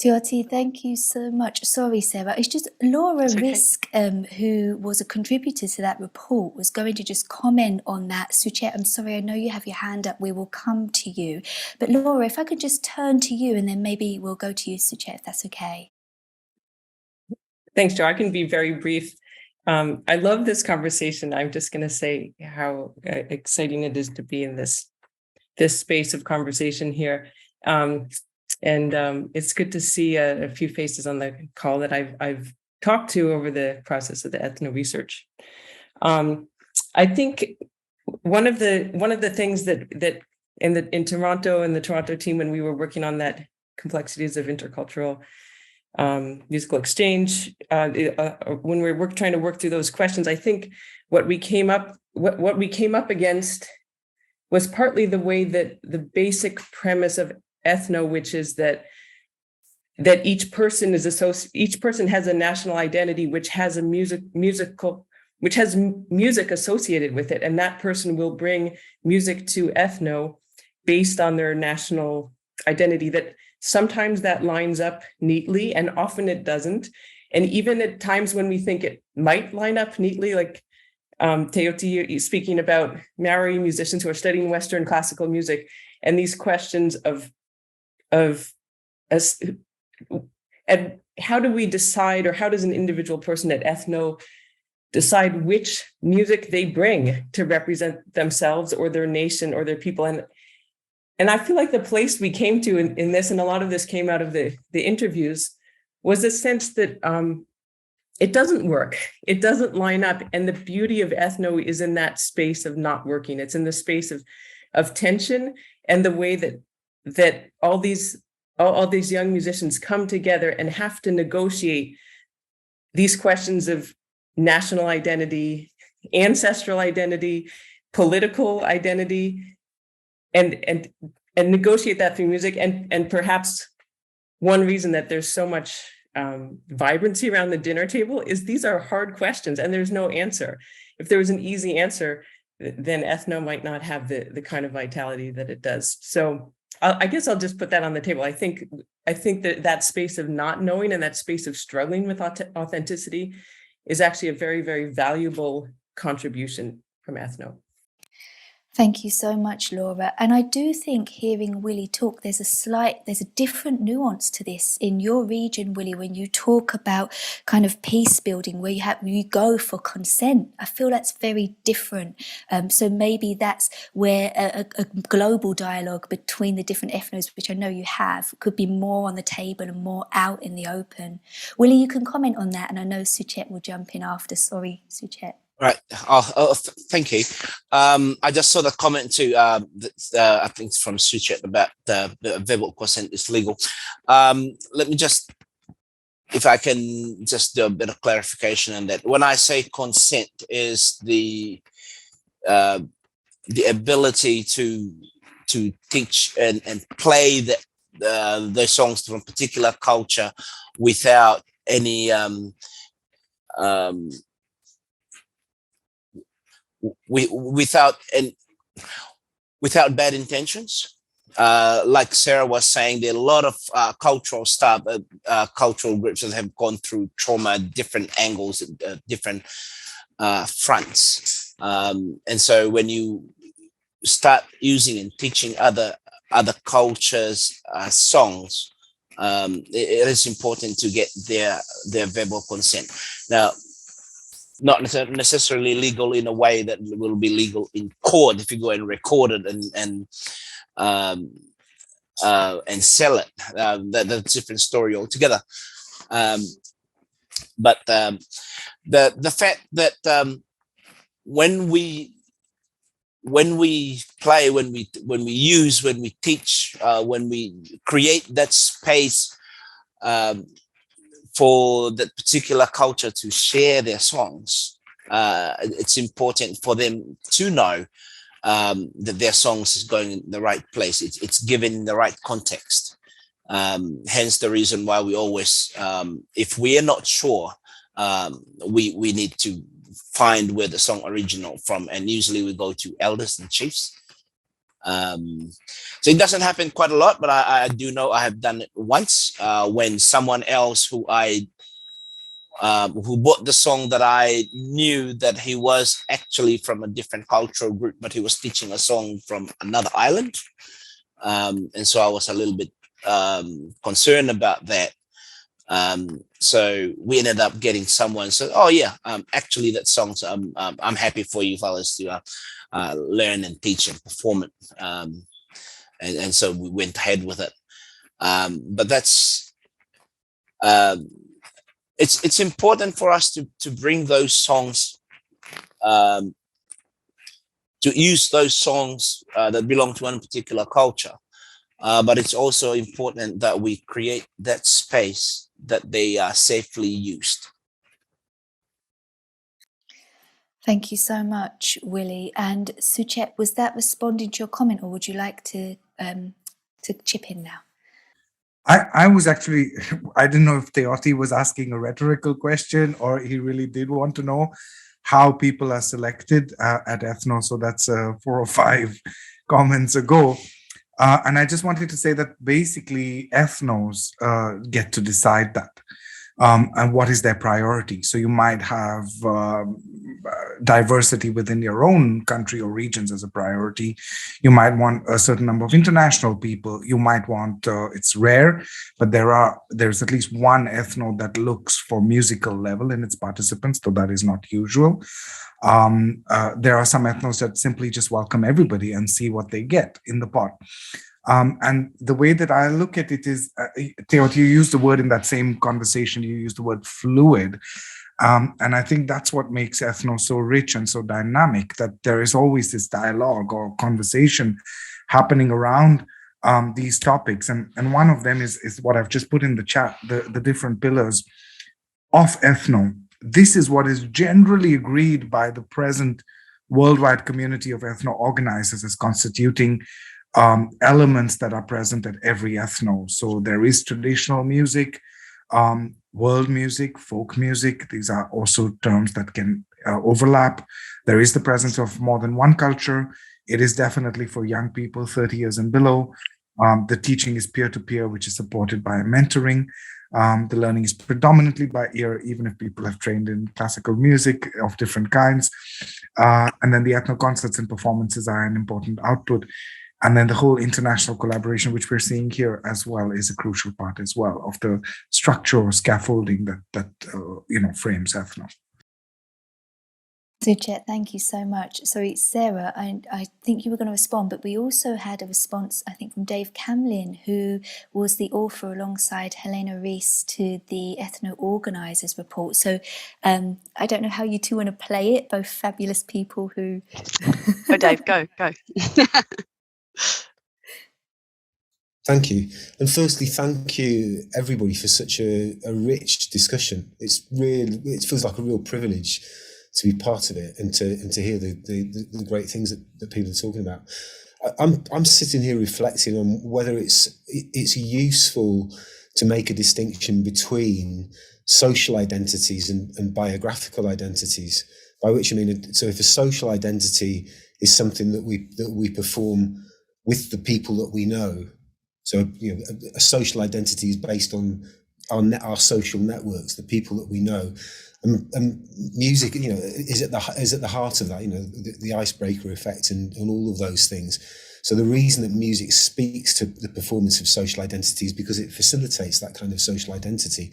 Tioti, thank you so much. Sorry, Sarah. It's just Laura Risk, who was a contributor to that report, was going to just comment on that. Suchet, I'm sorry, I know you have your hand up. We will come to you. But Laura, if I could just turn to you, and then maybe we'll go to you, Suchet, if that's okay. Thanks, Jo. I can be very brief. I love this conversation. I'm just going to say how exciting it is to be in this space of conversation here. And it's good to see a few faces on the call that I've talked to over the process of the ETHNO research. I think one of the things that in Toronto, and the Toronto team, when we were working on that complexities of intercultural musical exchange, when we were trying to work through those questions, I think what we came up against was partly the way that the basic premise of ethno, which is that each person has a national identity which has music associated with it, and that person will bring music to ethno based on their national identity. That sometimes that lines up neatly, and often it doesn't. And even at times when we think it might line up neatly, like Teoti speaking about Maori musicians who are studying Western classical music, and these questions of and how do we decide, or how does an individual person at ethno decide which music they bring to represent themselves or their nation or their people? And I feel like the place we came to in this, and a lot of this came out of the interviews, was a sense that it doesn't work. It doesn't line up. And the beauty of ethno is in that space of not working. It's in the space of tension, and the way that all these young musicians come together and have to negotiate these questions of national identity, ancestral identity, political identity, and negotiate that through music. And perhaps one reason that there's so much vibrancy around the dinner table is these are hard questions, and there's no answer. If there was an easy answer, then ethno might not have the kind of vitality that it does. So I guess I'll just put that on the table. I think that space of not knowing, and that space of struggling with authenticity, is actually a very, very valuable contribution from ethno. Thank you so much, Laura. And I do think hearing Willie talk, there's a different nuance to this in your region, Willie, when you talk about kind of peace building, where you go for consent. I feel that's very different. So maybe that's where a global dialogue between the different ethnos, which I know you have, could be more on the table and more out in the open. Willie, you can comment on that, and I know Suchet will jump in after. Sorry, Suchet. Right. Thank you. I just saw the comment too. I think it's from Suchet about the verbal consent is legal. Let me just, if I can just do a bit of clarification on that. When I say consent, is the ability to teach and play the songs from a particular culture without any without bad intentions. Like Sarah was saying, there are a lot of cultural stuff, cultural groups that have gone through trauma, different angles, different fronts. And so when you start using and teaching other cultures' songs, it is important to get their verbal consent. Now, not necessarily legal in a way that will be legal in court if you go and record it and sell it. That's a different story altogether. But the fact that when we play, when we use, when we teach, when we create that space for that particular culture to share their songs, it's important for them to know that their songs is going in the right place. It's given in the right context. Hence the reason why we always, if we are not sure, we need to find where the song original from, and usually we go to elders and chiefs. So it doesn't happen quite a lot, but I do know I have done it once when someone else who bought the song that I knew that he was actually from a different cultural group, but he was teaching a song from another island. And so I was a little bit concerned about that. So we ended up getting someone. So, oh yeah, actually that song, so I'm happy for you fellas to learn and teach and perform it. And so we went ahead with it. But that's, it's important for us to bring those songs, to use those songs that belong to one particular culture. But it's also important that we create that space that they are safely used. Thank you so much, Willie. And Suchet, was that responding to your comment, or would you like to chip in now? I was actually, I didn't know if Teoti was asking a rhetorical question or he really did want to know how people are selected at ETHNO. So that's 4 or 5 comments ago. And I just wanted to say that basically ethnos get to decide that and what is their priority. So you might have diversity within your own country or regions as a priority. You might want a certain number of international people. You might want, it's rare, but there's at least one ethno that looks for musical level in its participants, though that is not usual. There are some ethnos that simply just welcome everybody and see what they get in the pot. And the way that I look at it is, Theo, you used the word in that same conversation, you used the word fluid. And I think that's what makes ethno so rich and so dynamic, that there is always this dialogue or conversation happening around these topics. And one of them is what I've just put in the chat, the different pillars of ethno. This is what is generally agreed by the present worldwide community of ethno organizers as constituting elements that are present at every ethno. So there is traditional music, world music, folk music. These are also terms that can overlap. There is the presence of more than one culture. It is definitely for young people, 30 years and below. The teaching is peer-to-peer, which is supported by mentoring. The learning is predominantly by ear, even if people have trained in classical music of different kinds. And then the ethno concerts and performances are an important output. And then the whole international collaboration, which we're seeing here as well, is a crucial part as well of the structure or scaffolding that frames ethno. Suchet, thank you so much. Sorry, Sarah, I think you were going to respond, but we also had a response, I think, from Dave Camlin, who was the author alongside Helena Rees to the Ethno Organisers report. So I don't know how you two want to play it, both fabulous people who... Go, Dave, go. Thank you. And firstly, thank you everybody for such a rich discussion. It feels like a real privilege to be part of it and to hear the great things that people are talking about. I'm sitting here reflecting on whether it's useful to make a distinction between social identities and biographical identities. By which I mean, so if a social identity is something that we perform with the people that we know, so a social identity is based on our social networks, the people that we know. And music, is at the heart of that. The icebreaker effect and all of those things. So the reason that music speaks to the performance of social identity is because it facilitates that kind of social identity.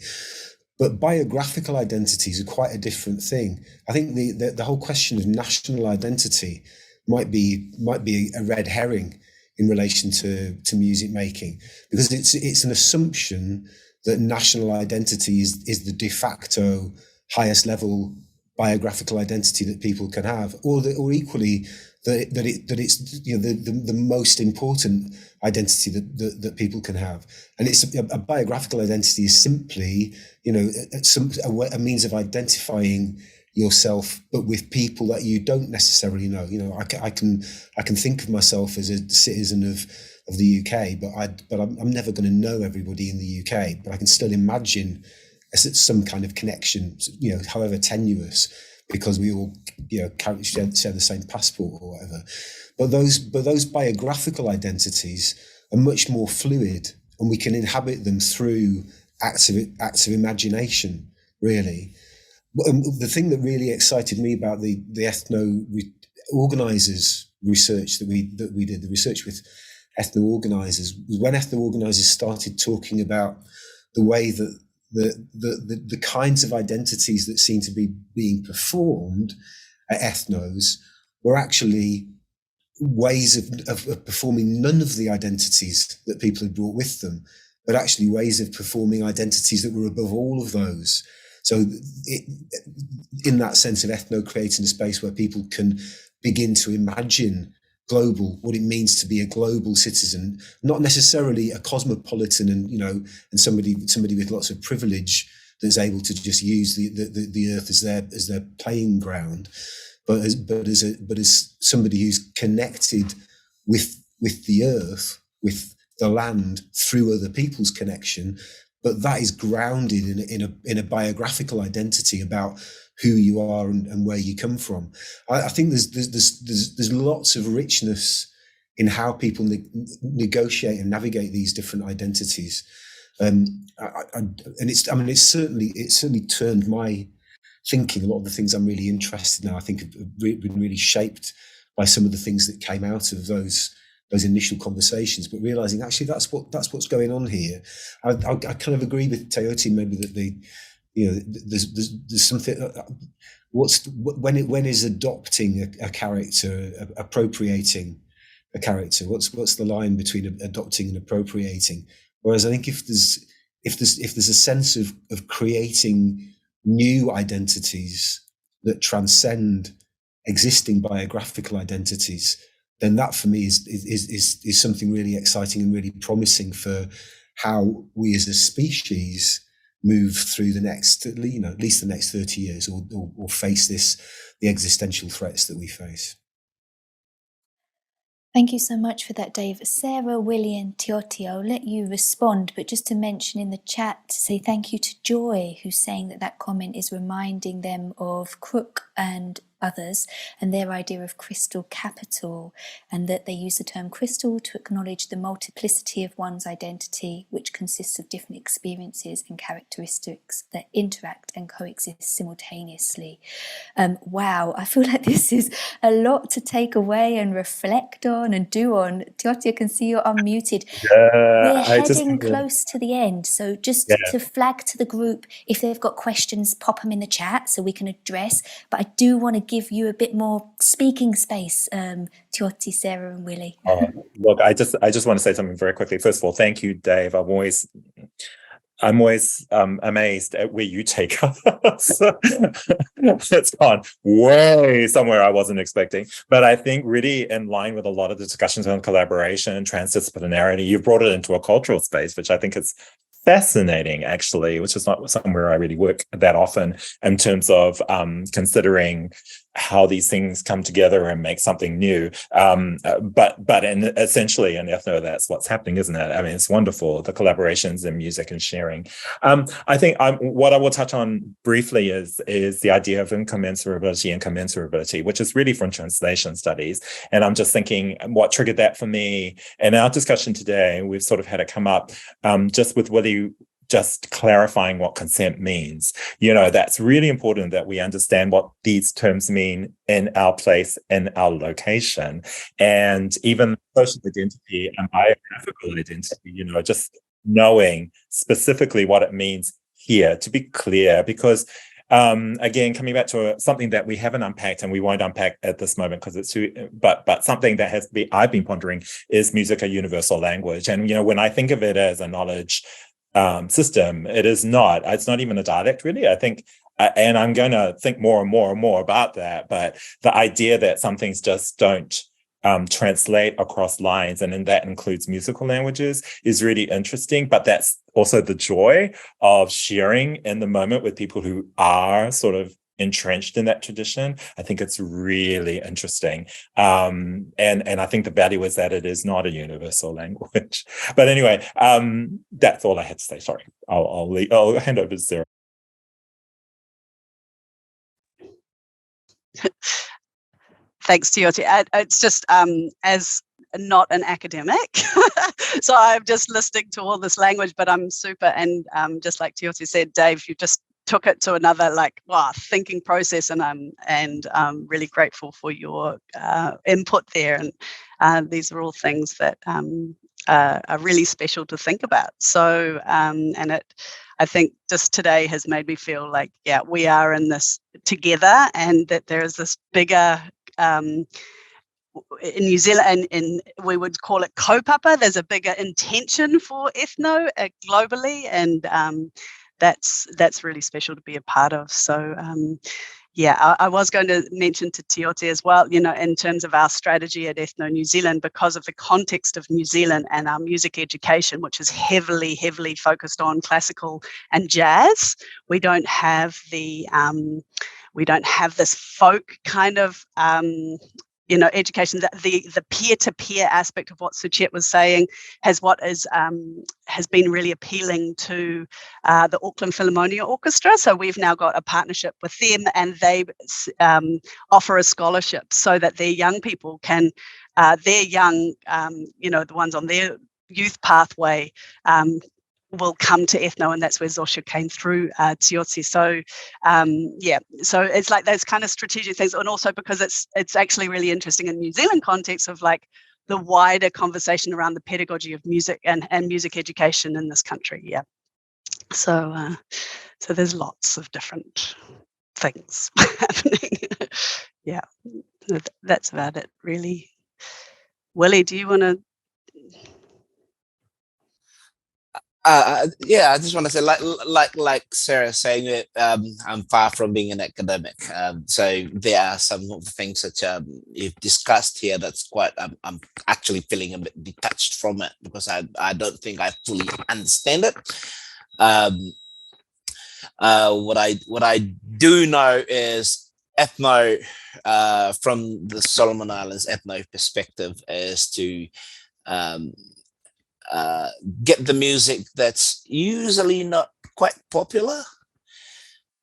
But biographical identities are quite a different thing. I think the whole question of national identity might be a red herring in relation to music making, because it's an assumption that national identity is the de facto highest level biographical identity that people can have, or equally that it's the most important identity that people can have. And it's a biographical identity is simply a means of identifying yourself, but with people that you don't necessarily know. I can think of myself as a citizen of the UK, but I'm never going to know everybody in the UK, but I can still imagine some kind of connection, however tenuous, because we all, share the same passport or whatever. But those biographical identities are much more fluid, and we can inhabit them through active imagination, really. The thing that really excited me about the ethno organisers research that we did, the research with ethno organisers, was when ethno organisers started talking about the way that the kinds of identities that seem to be being performed at ethnos were actually ways of performing none of the identities that people had brought with them, but actually ways of performing identities that were above all of those. So in that sense of ethno creating a space where people can begin to imagine what it means to be a global citizen, not necessarily a cosmopolitan and somebody with lots of privilege that's able to just use the earth as their playing ground, but as somebody who's connected with the earth, with the land through other people's connection, but that is grounded in a biographical identity about who you are and where you come from. I think there's lots of richness in how people negotiate and navigate these different identities, and it's certainly turned my thinking. A lot of the things I'm really interested in now, I think, have been really shaped by some of the things that came out of those initial conversations. But realizing actually that's what's going on here. I kind of agree with Teoti maybe that there's something. When is adopting a character appropriating a character? What's the line between adopting and appropriating? Whereas I think if there's a sense of creating new identities that transcend existing biographical identities, then that for me is something really exciting and really promising for how we as a species move through the next, at least the next 30 years, or face the existential threats that we face. Thank you so much for that, Dave. Sarah, Willie and Teoti, I'll let you respond, but just to mention in the chat, to say thank you to Joy, who's saying that comment is reminding them of Crook and others, and their idea of crystal capital, and that they use the term crystal to acknowledge the multiplicity of one's identity, which consists of different experiences and characteristics that interact and coexist simultaneously. Wow, I feel like this is a lot to take away and reflect on and do on. Tiote, I can see you're unmuted. We're heading close to the end, so just to flag to the group, if they've got questions, pop them in the chat so we can address. But I do want to give you a bit more speaking space, Tiote, Sarah, and Willie. Look, I just want to say something very quickly. First of all, thank you, Dave. I'm always amazed at where you take us. It's gone way somewhere I wasn't expecting. But I think really in line with a lot of the discussions on collaboration, transdisciplinarity, you've brought it into a cultural space, which I think is fascinating, actually, which is not somewhere I really work that often in terms of considering how these things come together and make something new. But essentially in ethno, that's what's happening, isn't it? I mean, it's wonderful, the collaborations in music and sharing. I think what I will touch on briefly is the idea of incommensurability and commensurability, which is really from translation studies. And I'm just thinking what triggered that for me in our discussion today, we've sort of had it come up just with Willie just clarifying what consent means. You know, that's really important that we understand what these terms mean in our place, in our location, and even social identity and biographical identity, you know, just knowing specifically what it means here, to be clear, because again, coming back to something that we haven't unpacked and we won't unpack at this moment because it's too, but something that I've been pondering is music a universal language. And, you know, when I think of it as a knowledge system, it's not even a dialect, really. I think, and I'm going to think more and more and more about that, but the idea that some things just don't translate across lines, and then that includes musical languages, is really interesting. But that's also the joy of sharing in the moment with people who are sort of entrenched in that tradition. I think it's really interesting. And I think the value is that it is not a universal language. But anyway, that's all I had to say. Sorry. I'll hand over to Sarah. Thanks, Tiote. It's just as not an academic, so I'm just listening to all this language, but I'm super, and just like Tiote said, Dave, you just took it to another thinking process, and I'm really grateful for your input there. And these are all things that are really special to think about. So I think just today has made me feel like, we are in this together, and that there is this bigger in New Zealand, and we would call it kaupapa. There's a bigger intention for ethno globally, and that's really special to be a part of. So I was going to mention to Tiote as well, you know, in terms of our strategy at Ethno New Zealand, because of the context of New Zealand and our music education, which is heavily focused on classical and jazz, we don't have this folk kind of education. The peer-to-peer aspect of what Suchet was saying has been really appealing to the Auckland Philharmonia Orchestra. So we've now got a partnership with them, and they offer a scholarship so that their young people can, the ones on their youth pathway, will come to ethno, and that's where Zosha came through, Tiote. So so it's like those kind of strategic things, and also because it's actually really interesting in New Zealand context of like the wider conversation around the pedagogy of music and music education in this country. So there's lots of different things happening. That's about it, really. Willie, do you want to? I just want to say, like Sarah saying that I'm far from being an academic. So there are some of the things that you've discussed here that's quite, I'm actually feeling a bit detached from it, because I don't think I fully understand it. What I do know is ethno, from the Solomon Islands ethno perspective, is to get the music that's usually not quite popular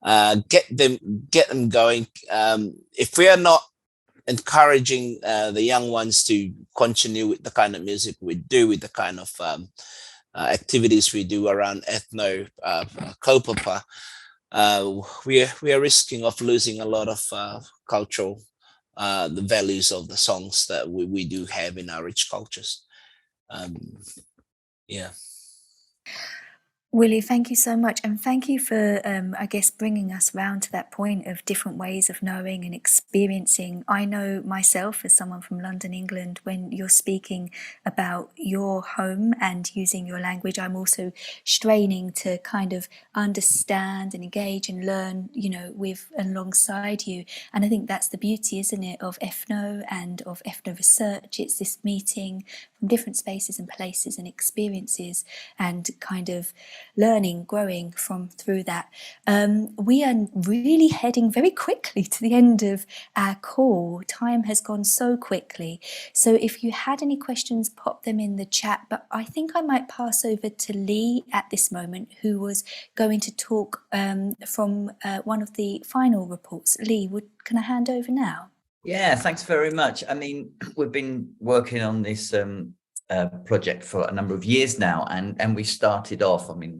get them going. If we are not encouraging the young ones to continue with the kind of music we do, with the kind of activities we do around ethno kaupapa, we are risking of losing a lot of cultural the values of the songs that we do have in our rich cultures. Yeah. Willie, thank you so much. And thank you for, I guess, bringing us round to that point of different ways of knowing and experiencing. I know myself, as someone from London, England, when you're speaking about your home and using your language, I'm also straining to kind of understand and engage and learn, you know, with alongside you. And I think that's the beauty, isn't it, of ETHNO and of ETHNO Research. It's this meeting from different spaces and places and experiences and kind of learning, growing from through that. We are really heading very quickly to the end of our call. Time has gone so quickly. So if you had any questions, pop them in the chat. But I think I might pass over to Lee at this moment, who was going to talk from one of the final reports. Lee, can I hand over now? Yeah, thanks very much. I mean, we've been working on this project for a number of years now, and we started off, I mean,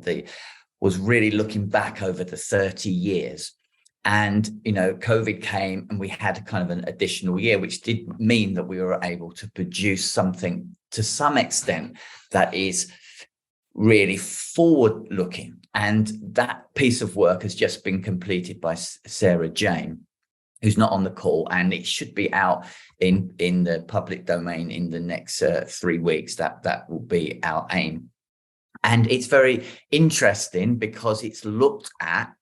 was really looking back over the 30 years. And, you know, COVID came and we had kind of an additional year, which did mean that we were able to produce something to some extent that is really forward looking. And that piece of work has just been completed by Sarah Jane, who's not on the call, and it should be out in the public domain in the next 3 weeks. That will be our aim. And it's very interesting because it's looked at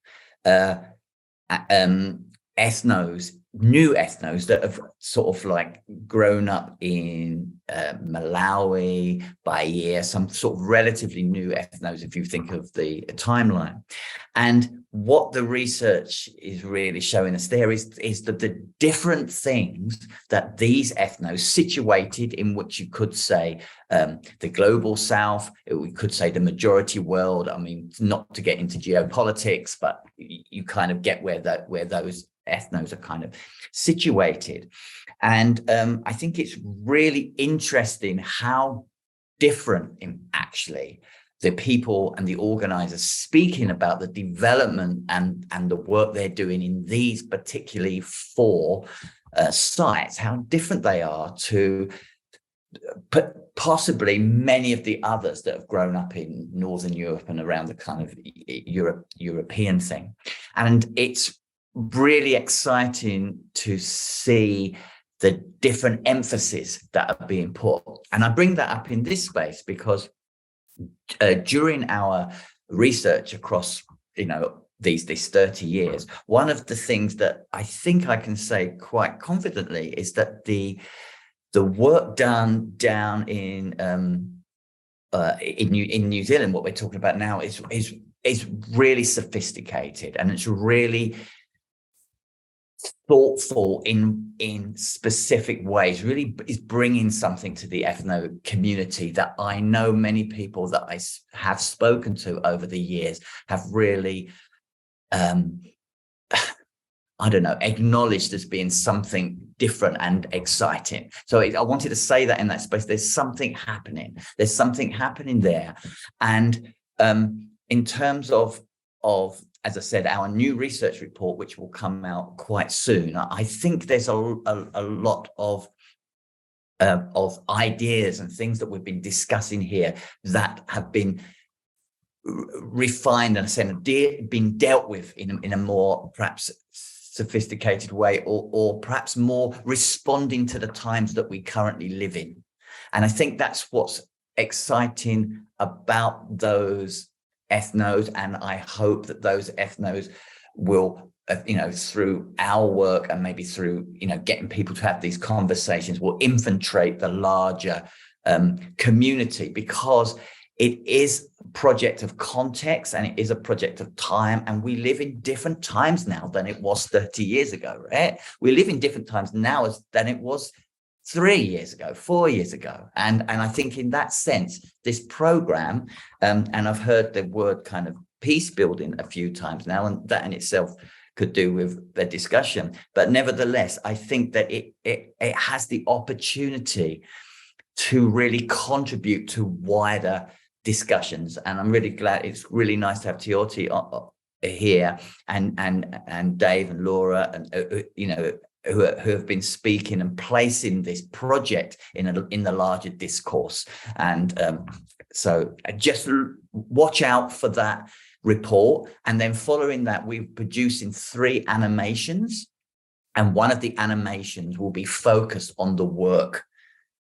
ethnos, new ethnos that have sort of like grown up in Malawi, Bahia, some sort of relatively new ethnos if you think of the timeline. And what the research is really showing us there is that the different things that these ethnos situated in, which you could say the global south, we could say the majority world. I mean, not to get into geopolitics, but you kind of get where those ethnos are kind of situated. And I think it's really interesting how different actually the people and the organizers speaking about the development and the work they're doing in these particularly 4 sites, how different they are to possibly many of the others that have grown up in Northern Europe and around the kind of European thing. And it's really exciting to see the different emphasis that are being put. And I bring that up in this space because during our research across, you know, these 30 years, one of the things that I think I can say quite confidently is that the work done down in New Zealand, what we're talking about now, is really sophisticated, and it's really thoughtful in specific ways, really is bringing something to the ethno community that I know many people that I have spoken to over the years have really, I don't know, acknowledged as being something different and exciting. So I wanted to say that in that space, there's something happening. There's something happening there. And in terms of as I said, our new research report, which will come out quite soon, I think there's a lot of ideas and things that we've been discussing here that have been refined and been dealt with in a more perhaps sophisticated way, or perhaps more responding to the times that we currently live in. And I think that's what's exciting about those ethnos, and I hope that those ethnos will, you know, through our work and maybe through, you know, getting people to have these conversations, will infiltrate the larger community, because it is a project of context and it is a project of time, and we live in different times now than it was 30 years ago, right? We live in different times now than it was 3 years ago, 4 years ago. And I think in that sense, this program, and I've heard the word kind of peace building a few times now, and that in itself could do with the discussion. But nevertheless, I think that it has the opportunity to really contribute to wider discussions. And I'm really glad, it's really nice to have Tioti here and Dave and Laura, and who have been speaking and placing this project in the larger discourse. And so just watch out for that report. And then following that, we're producing 3 animations, and one of the animations will be focused on the work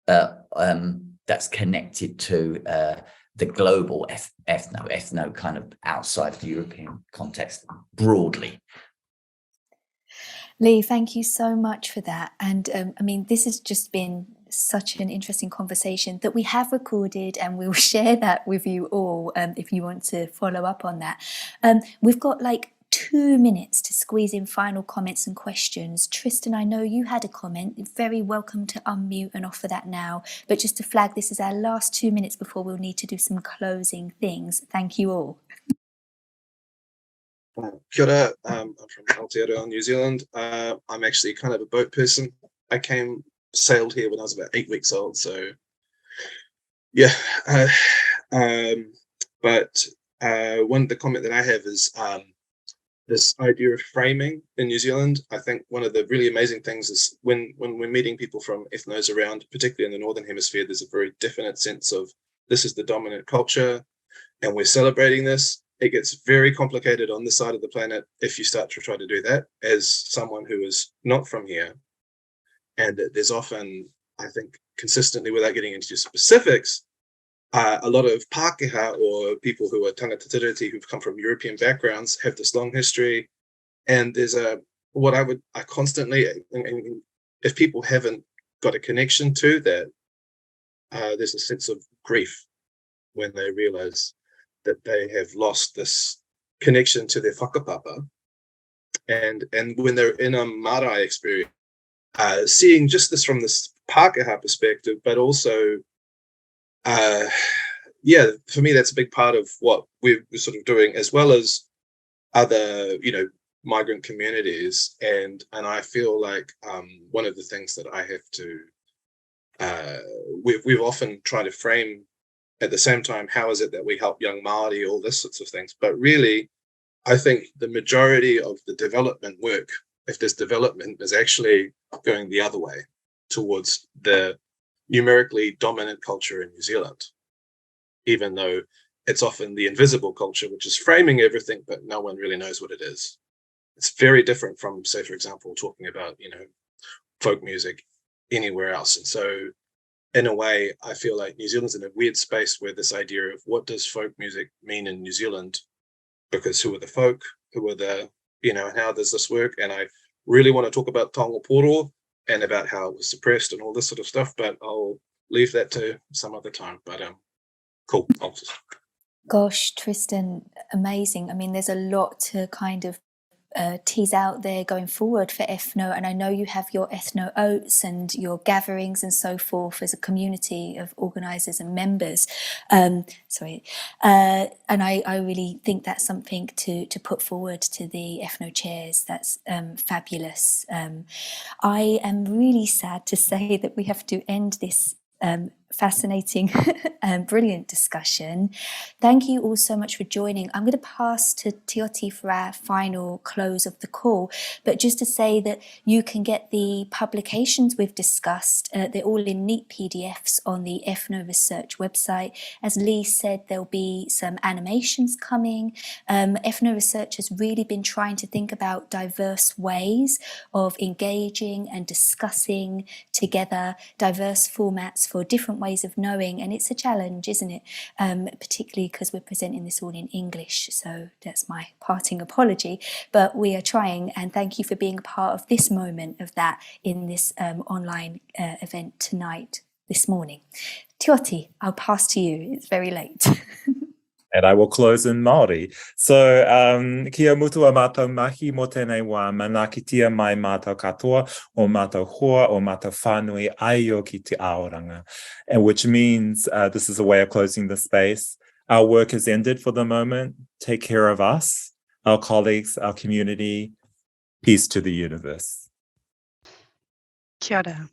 that's connected to the global ethno kind of outside the European context broadly. Lee, thank you so much for that. And I mean, this has just been such an interesting conversation that we have recorded, and we'll share that with you all if you want to follow up on that. We've got like 2 minutes to squeeze in final comments and questions. Tristan, I know you had a comment. You're very welcome to unmute and offer that now. But just to flag, this is our last 2 minutes before we'll need to do some closing things. Thank you all. Kia ora, I'm from Aotearoa, New Zealand. I'm actually kind of a boat person. I sailed here when I was about 8 weeks old, so yeah. But one of the comment that I have is this idea of framing in New Zealand. I think one of the really amazing things is when we're meeting people from ethnos around, particularly in the Northern Hemisphere, there's a very definite sense of this is the dominant culture and we're celebrating this. It gets very complicated on this side of the planet if you start to try to do that as someone who is not from here. And there's often, I think, consistently, without getting into specifics, a lot of Pākehā or people who are tangata tiriti who've come from European backgrounds have this long history. And there's I constantly, if people haven't got a connection to that, there's a sense of grief when they realize that they have lost this connection to their whakapapa. And when they're in a marae experience, seeing just this from this Pākehā perspective, but also, for me, that's a big part of what we're sort of doing, as well as other, migrant communities. And I feel like one of the things that I have to, we've often tried to frame at the same time, how is it that we help young Māori, all this sorts of things. But really, I think the majority of the development work, if there's development, is actually going the other way towards the numerically dominant culture in New Zealand, even though it's often the invisible culture, which is framing everything, but no one really knows what it is. It's very different from, say, for example, talking about, folk music anywhere else. And so in a way, I feel like New Zealand's in a weird space where this idea of what does folk music mean in New Zealand, because who are the folk, who are the, and how does this work? And I really want to talk about Taonga Poro and about how it was suppressed and all this sort of stuff, but I'll leave that to some other time. But cool. Gosh, Tristan, amazing. I mean, there's a lot to kind of tease out there going forward for ETHNO, and I know you have your ETHNO Oats and your gatherings and so forth as a community of organisers and members. And I really think that's something to put forward to the ETHNO chairs. That's fabulous. I am really sad to say that we have to end this fascinating and brilliant discussion. Thank you all so much for joining. I'm going to pass to Tioti for our final close of the call, but just to say that you can get the publications we've discussed. They're all in neat PDFs on the ETHNO Research website. As Lee said, there'll be some animations coming. ETHNO Research has really been trying to think about diverse ways of engaging and discussing together, diverse formats for different ways of knowing, and it's a challenge, isn't it? Particularly because we're presenting this all in English, so that's my parting apology, but we are trying, and thank you for being a part of this moment of that in this online event tonight, this morning. Tioti, I'll pass to you, it's very late. And I will close in Māori. So, kia mutua mātou mahi mo tēnei wā manakitia mai mātou katoa o mātou hoa o mātou whānui ai o ki te aoranga. And which means this is a way of closing the space. Our work is ended for the moment. Take care of us, our colleagues, our community. Peace to the universe. Kia ora.